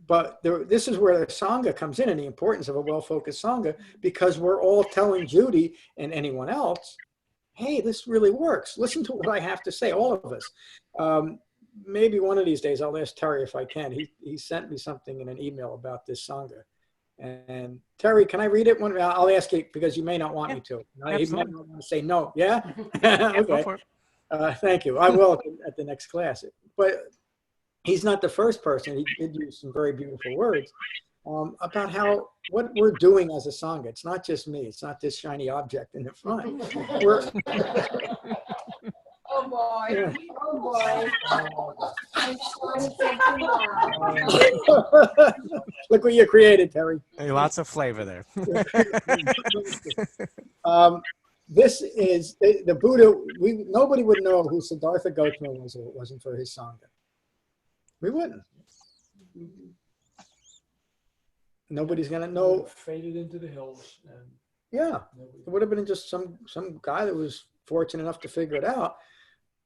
But this is where the sangha comes in and the importance of a well-focused sangha, because we're all telling Judy and anyone else, hey, this really works. Listen to what I have to say, all of us. Maybe one of these days I'll ask Terry if I can. He sent me something in an email about this sangha. And Terry, can I read it? I'll ask you because you may not want me to. He might not want to say no. Yeah? Okay. Go for it. Thank you. I will at the next class. But he's not the first person. He did use some very beautiful words about what we're doing as a sangha. It's not just me. It's not this shiny object in the front. Oh boy. Yeah. Oh boy. I'm trying to say goodbye. Look what you created, Terry. Hey, lots of flavor there. This is the Buddha. Nobody would know who Siddhartha Gautama was if it wasn't for his sangha. We wouldn't. Nobody's gonna know. Faded into the hills, and Yeah, it would have been just some guy that was fortunate enough to figure it out.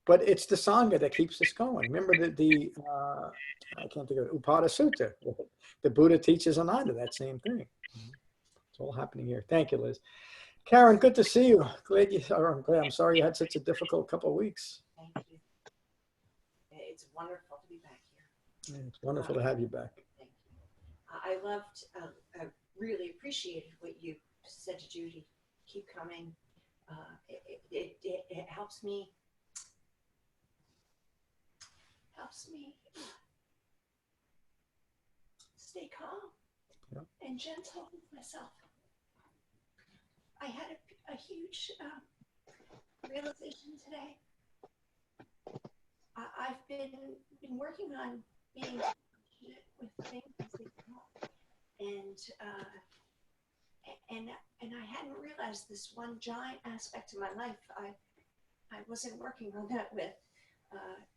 But it's the sangha that keeps us going. Remember the I can't think of it, Upada Sutta. The Buddha teaches Anatta, that same thing. It's all happening here. Thank you, Liz. Karen, good to see you. I'm sorry you had such a difficult couple of weeks. Thank you. It's wonderful to be back here. Yeah, it's wonderful to have you back. Thank you. I loved, I really appreciated what you said to Judy. Keep coming. It helps me. Stay calm and gentle with myself. I had a huge realization today. I've been working on being with things as they come up, and I hadn't realized this one giant aspect of my life I wasn't working on that with.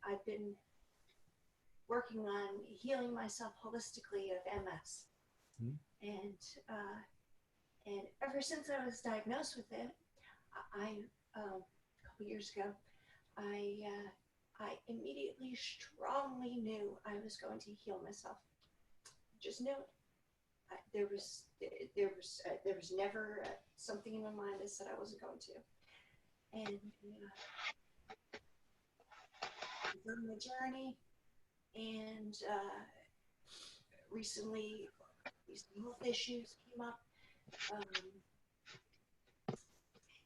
I've been working on healing myself holistically of MS. And ever since I was diagnosed with it, a couple years ago, I immediately strongly knew I was going to heal myself. Just knew it. There was never something in my mind that said I wasn't going to. And I was on the journey, and recently these health issues came up,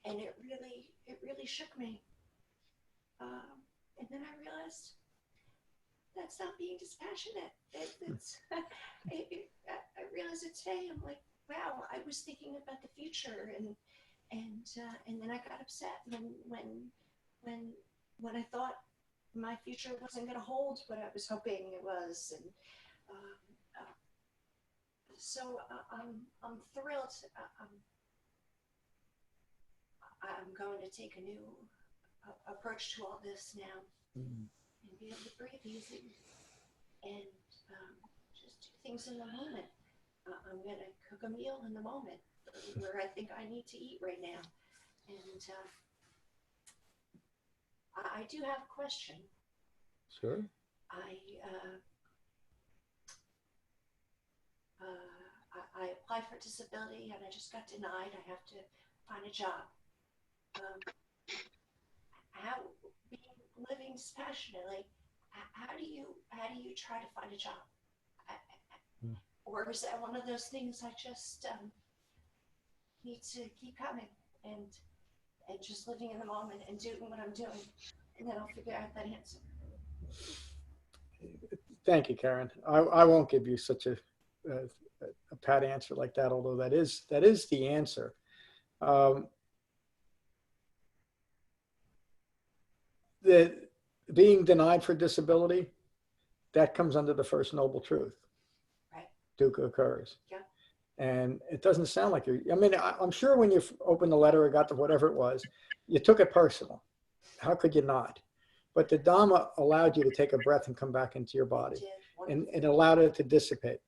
and it really shook me. And then I realized that's not being dispassionate. I realized it today. I'm like, wow, I was thinking about the future, and then I got upset when I thought my future wasn't going to hold what I was hoping it was, So I'm thrilled. I'm going to take a new approach to all this now, and be able to breathe easy and just do things in the moment. I'm going to cook a meal in the moment where I think I need to eat right now. And I do have a question. Sure. I applied for disability and I just got denied. I have to find a job. Living dispassionately, how do you try to find a job? Or is that one of those things I just need to keep coming and just living in the moment and doing what I'm doing, and then I'll figure out that answer. Thank you, Karen. I won't give you such a pat answer like that, although that is the answer. The being denied for disability, that comes under the first noble truth. Right. Dukkha occurs. Yeah. And it doesn't sound like you're, I mean, I'm sure when you opened the letter or got to whatever it was, you took it personal. How could you not? But the Dhamma allowed you to take a breath and come back into your body, and it allowed it to dissipate.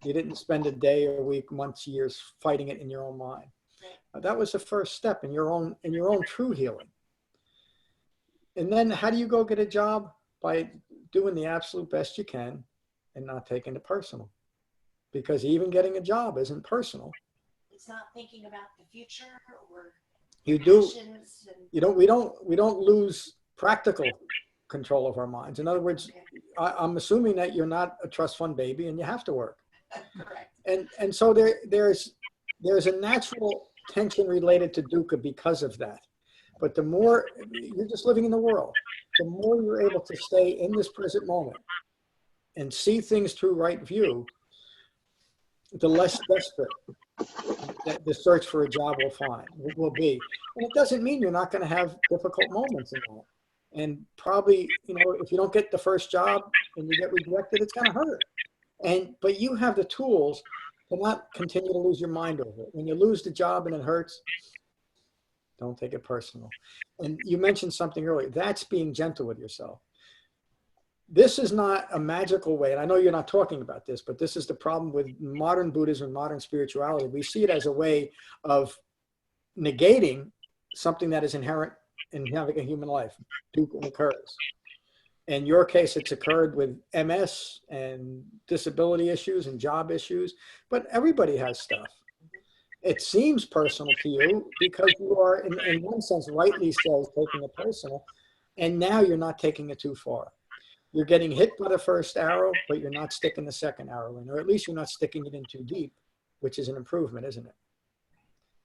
You didn't spend a day, a week, months, years fighting it in your own mind. That was the first step in your own true healing. And then how do you go get a job? By doing the absolute best you can and not taking it personal. Because even getting a job isn't personal. It's not thinking about the future or You do. passions and... We don't lose practical control of our minds. In other words, I'm assuming that you're not a trust fund baby and you have to work. Correct. And so there's a natural tension related to dukkha because of that. But the more you're just living in the world, the more you're able to stay in this present moment and see things through right view, the less desperate that the search for a job will be. And it doesn't mean you're not going to have difficult moments in that. And probably, if you don't get the first job and you get rejected, it's going to hurt. But you have the tools to not continue to lose your mind over it. When you lose the job and it hurts, don't take it personal. And you mentioned something earlier. That's being gentle with yourself. This is not a magical way, and I know you're not talking about this, but this is the problem with modern Buddhism, modern spirituality. We see it as a way of negating something that is inherent in having a human life. Dukkha occurs. In your case, it's occurred with MS and disability issues and job issues, but everybody has stuff. It seems personal to you because you are, in one sense, rightly so, taking it personal, and now you're not taking it too far. You're getting hit by the first arrow, but you're not sticking the second arrow in, or at least you're not sticking it in too deep, which is an improvement, isn't it?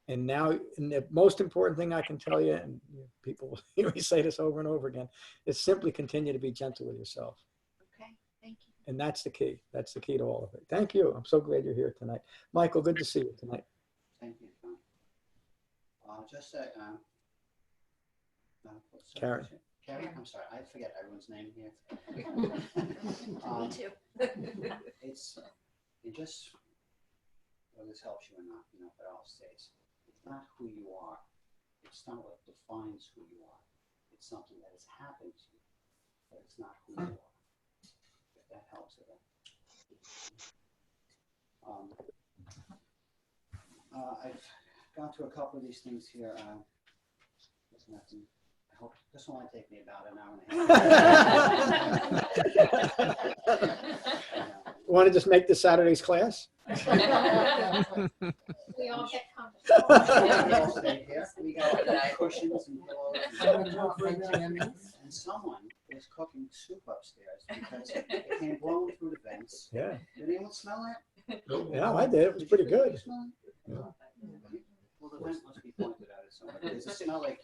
And now, and the most important thing I can tell you, and people hear me say this over and over again, is simply continue to be gentle with yourself. Okay, thank you. And that's the key. That's the key to all of it. Thank you. I'm so glad you're here tonight. Michael, good to see you tonight. Thank you, John. Just Karen. Karen, I'm sorry, I forget everyone's name here. Me too. It just, whether this helps you or not, but I'll say it's not who you are. It's not what defines who you are. It's something that has happened to you, but it's not who you are. If that helps at all. I've gone through a couple of these things here. I hope this will only take me about an hour and a half. Want to just make this Saturday's class? We all get comfortable. We got cushions and pillows. And someone is cooking soup upstairs because it came blowing through the vents. Yeah. Did anyone smell that? Yeah, I did. It was pretty good. Yeah. Well, the vent must be pointed at it somewhere. Because it smelled like,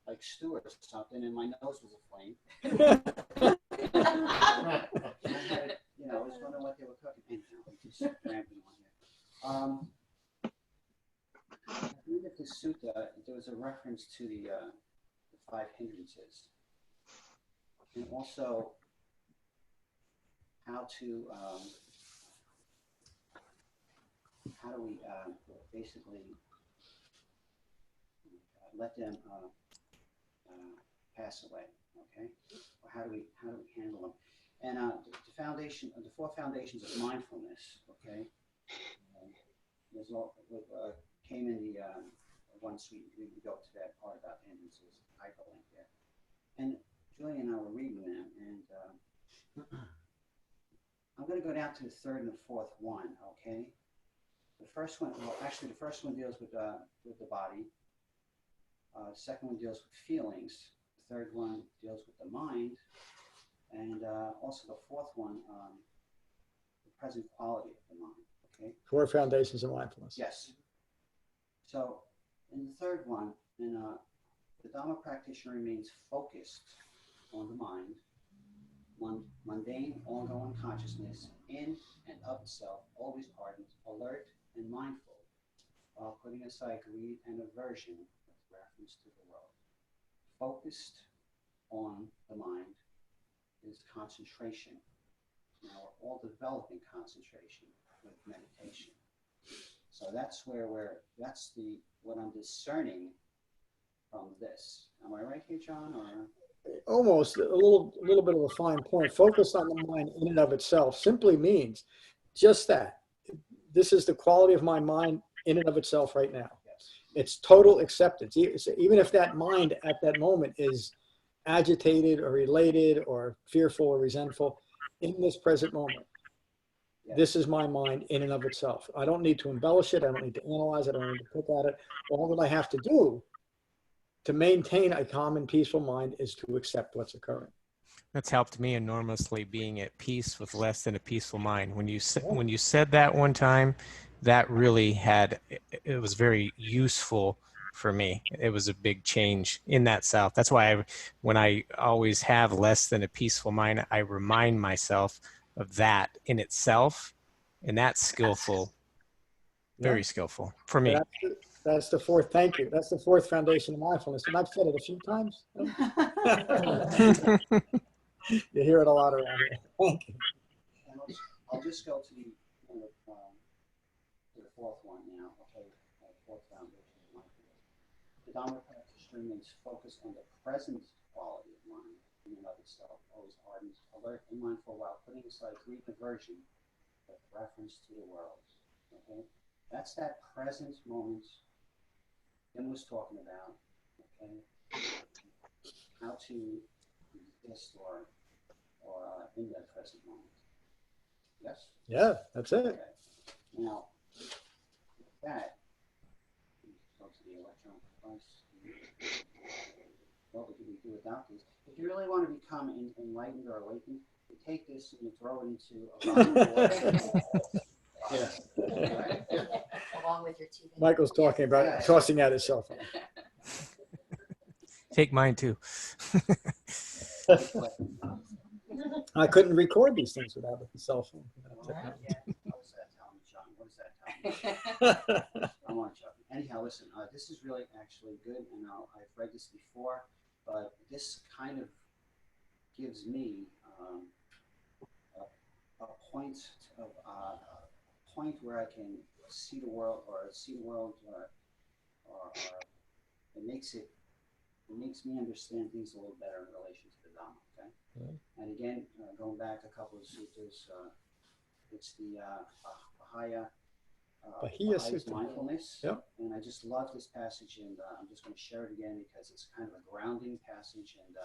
like stew or something, and my nose was aflame. And I had, I was wondering what they were cooking. Anyhow, just rambling on here. I believe at the sutta, there was a reference to the 5 hindrances, and also how to how do we basically let them pass away? Okay, or how do we handle them? And the four foundations of mindfulness. Okay, there's all came in the one suite. We can go to that part about hindrances, hyperlink there. And Julie and I were reading them, and I'm going to go down to the third and the fourth one. Okay, the first one, well, actually, the first one deals with the body. The second one deals with feelings. The third one deals with the mind, and also the fourth one, the present quality of the mind. Okay. Four foundations of mindfulness. Yes. So, in the third one, the Dhamma practitioner remains focused on the mind, mundane, ongoing consciousness in and of itself, always ardent, alert, and mindful, while putting aside greed and aversion with reference to the world. Focused on the mind is concentration. Now we're all developing concentration with meditation. So that's where what I'm discerning from this. Am I right here, John? Or Almost a little bit of a fine point. Focus on the mind in and of itself simply means just that. This is the quality of my mind in and of itself right now. yes. It's total acceptance. Even if that mind at that moment is agitated or elated or fearful or resentful, in this present moment, Yes. this is my mind in and of itself. I don't need to embellish it. I don't need to analyze it. I don't need to pick at it. All that I have to do to maintain a calm and peaceful mind is to accept what's occurring. That's helped me enormously, being at peace with less than a peaceful mind. When you said that one time, that really it was very useful for me. It was a big change in that self. That's why when I always have less than a peaceful mind, I remind myself of that in itself, and that's skillful, very skillful for me. That's the fourth. Thank you. That's the fourth foundation of mindfulness, and I've said it a few times. You hear it a lot around here. Thank you. And I'll just go to the fourth one now. Okay, fourth foundation of mindfulness. The Dhamma practitioner remains focused on the present quality of mind in and of itself, always ardent, alert, and mindful, while putting aside greed and aversion with reference to the world. Okay, that's that present moment Tim was talking about. Okay, how to exist or in that present moment. Yes? Yeah, that's it. Okay. Now, with that, go to the electronic device. What would we do without this? If you really want to become enlightened or awakened, you take this and you throw it into a bottle of water. Yes. Right? Along with your TV. Michael's talking about tossing out his cell phone. Take mine too. I couldn't record these things without the cell phone. What does that tell me, John? What does that tell me? I want to joke. Anyhow, listen, this is really actually good, and I've read this before, but this kind of gives me a point where I can see the world, or it makes me understand things a little better in relation to the Dhamma. Okay. Mm-hmm. And again, going back a couple of suttas, it's the Bahaya Sutta. Mindfulness. Yep. And I just love this passage, and I'm just going to share it again because it's kind of a grounding passage and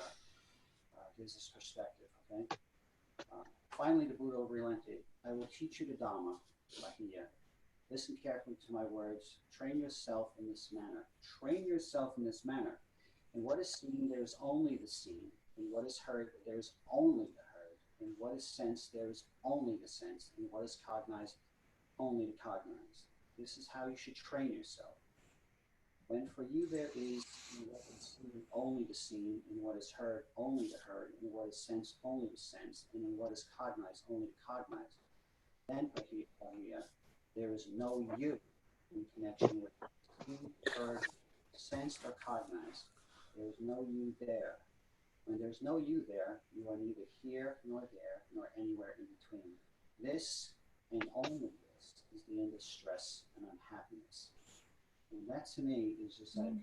gives us perspective. Okay. Finally, the Buddha relented. I will teach you the Dhamma, Bahaya. Listen carefully to my words. Train yourself in this manner. Train yourself in this manner. In what is seen, there is only the seen. In what is heard, there is only the heard. In what is sensed, there is only the sensed. In what is cognized, only the cognized. This is how you should train yourself. When for you there is in what is seen only the seen, in what is heard only the heard, in what is sensed only the sensed, and in what is cognized only the cognized, then Bahaya, there is no you in connection with seen, heard, sensed, or cognized. There is no you there. When there's no you there, you are neither here nor there, nor anywhere in between. This and only this is the end of stress and unhappiness. And that to me is just like,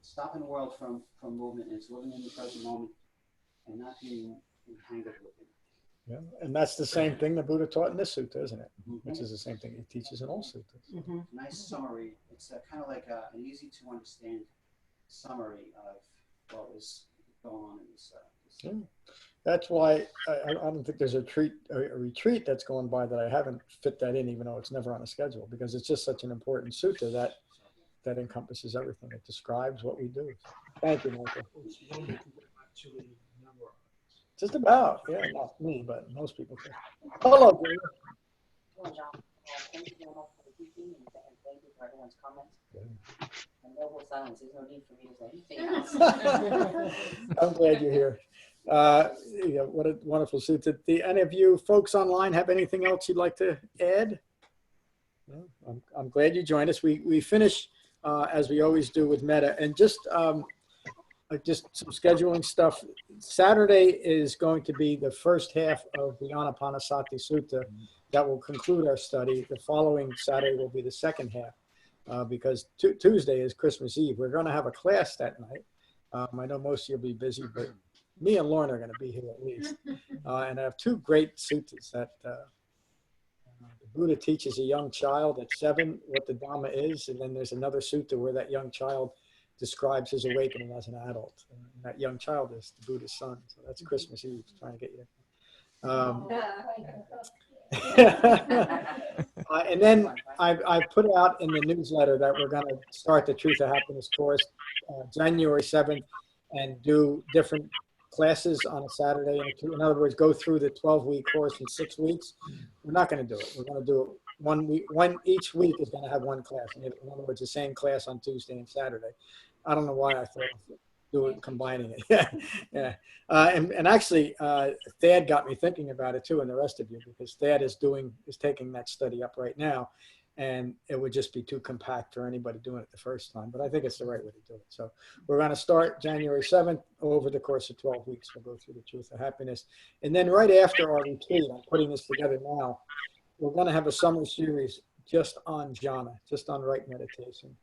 stopping the world from movement, and it's living in the present moment and not being entangled with it. Yeah, and that's the same thing the Buddha taught in this sutta, isn't it? Which is the same thing he teaches in all suttas. Nice summary. It's kind of like an easy to understand summary of what was going on in this. Yeah. That's why I don't think there's a retreat that's going by that I haven't fit that in, even though it's never on a schedule, because it's just such an important sutta that encompasses everything. It describes what we do. Thank you, Michael. Just about, yeah, not me, but most people can. Hello, Peter. Hello, John. Thank you very much for the teaching, and thank you for everyone's comments. And noble silence. There's no need for me to say anything else. I'm glad you're here. Yeah, what a wonderful sutta. Any of you folks online have anything else you'd like to add? No? I'm glad you joined us. We finish as we always do with Metta, and just some scheduling stuff. Saturday is going to be the first half of the Anapanasati Sutta that will conclude our study. The following Saturday will be the second half because Tuesday is Christmas Eve. We're going to have a class that night. I know most of you will be busy, but me and Lauren are going to be here at least. And I have two great suttas that the Buddha teaches a young child at 7 what the Dhamma is, and then there's another sutta where that young child describes his awakening as an adult. And that young child is the Buddha's son. So that's Christmas Eve, trying to get you. And then I put out in the newsletter that we're going to start the Truth of Happiness course January 7th and do different classes on a Saturday. In other words, go through the 12-week course in 6 weeks. We're not going to do it. We're going to do it 1 week. Each week is going to have one class. In other words, the same class on Tuesday and Saturday. I don't know why I thought of doing combining it. Yeah. And actually, Thad got me thinking about it too, and the rest of you, because Thad is taking that study up right now, and it would just be too compact for anybody doing it the first time. But I think it's the right way to do it. So we're going to start January 7th. Over the course of 12 weeks, we'll go through the Truth of Happiness, and then right after our retreat, I'm putting this together now. We're going to have a summer series just on jhana, just on right meditation.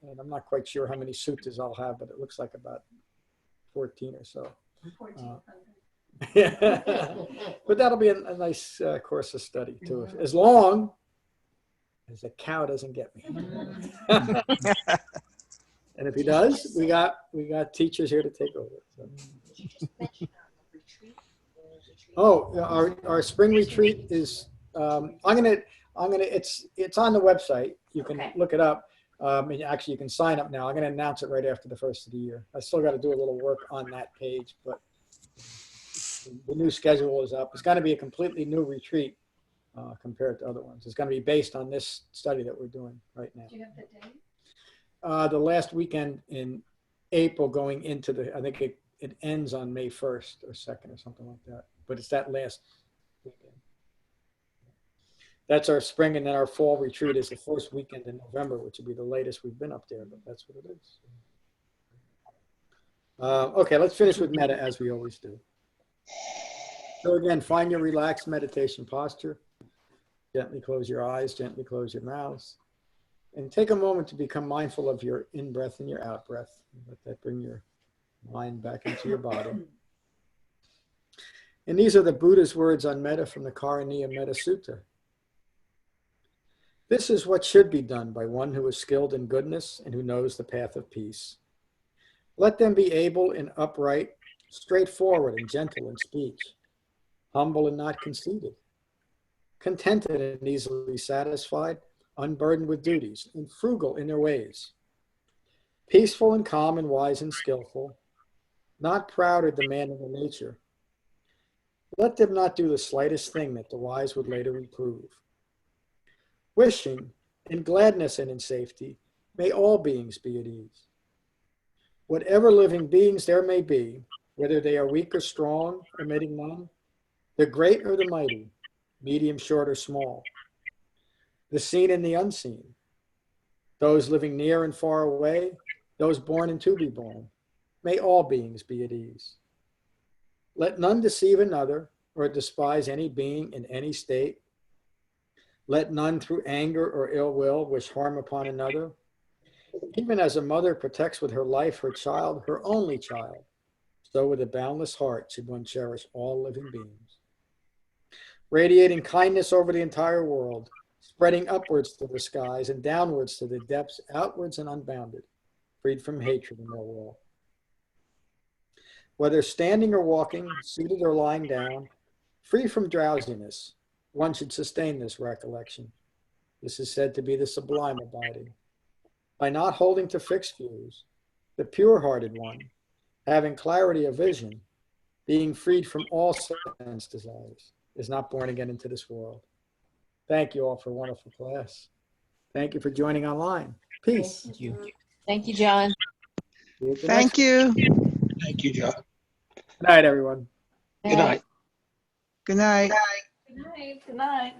And I'm not quite sure how many suttas I'll have, but it looks like about 14 or so. 1,400. But that'll be a nice course of study too, as long as the cow doesn't get me. And if he does, we got teachers here to take over. So. Oh, our spring retreat is. It's on the website. You can look it up. And actually, you can sign up now. I'm going to announce it right after the first of the year. I still got to do a little work on that page, but the new schedule is up. It's going to be a completely new retreat compared to other ones. It's going to be based on this study that we're doing right now. Do you have the date? The last weekend in April, going into I think it ends on May 1st or 2nd or something like that. But it's that last weekend. That's our spring, and then our fall retreat is the first weekend in November, which would be the latest we've been up there, but that's what it is. Okay, let's finish with Metta as we always do. So again, find your relaxed meditation posture. Gently close your eyes, gently close your mouths, and take a moment to become mindful of your in-breath and your out-breath. Let that bring your mind back into your body. And these are the Buddha's words on Metta from the Karaniya Metta Sutta. This is what should be done by one who is skilled in goodness and who knows the path of peace. Let them be able and upright, straightforward and gentle in speech, humble and not conceited, contented and easily satisfied, unburdened with duties, and frugal in their ways, peaceful and calm and wise and skillful, not proud or demanding in nature. Let them not do the slightest thing that the wise would later reprove. Wishing, in gladness and in safety, may all beings be at ease. Whatever living beings there may be, whether they are weak or strong, omitting none, the great or the mighty, medium, short, or small, the seen and the unseen, those living near and far away, those born and to be born, may all beings be at ease. Let none deceive another or despise any being in any state. Let none through anger or ill will wish harm upon another. Even as a mother protects with her life her child, her only child, so with a boundless heart should one cherish all living beings. Radiating kindness over the entire world, spreading upwards to the skies and downwards to the depths, outwards and unbounded, freed from hatred and ill will. Whether standing or walking, seated or lying down, free from drowsiness, one should sustain this recollection. This is said to be the sublime abiding. By not holding to fixed views, the pure-hearted one, having clarity of vision, being freed from all sense desires, is not born again into this world. Thank you all for a wonderful class. Thank you for joining online. Peace. Thank you. Thank you, John. Thank you. Thank you, John. Good night, everyone. Good night. Good night. Good night. Good night.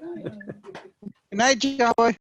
Good night, Joy.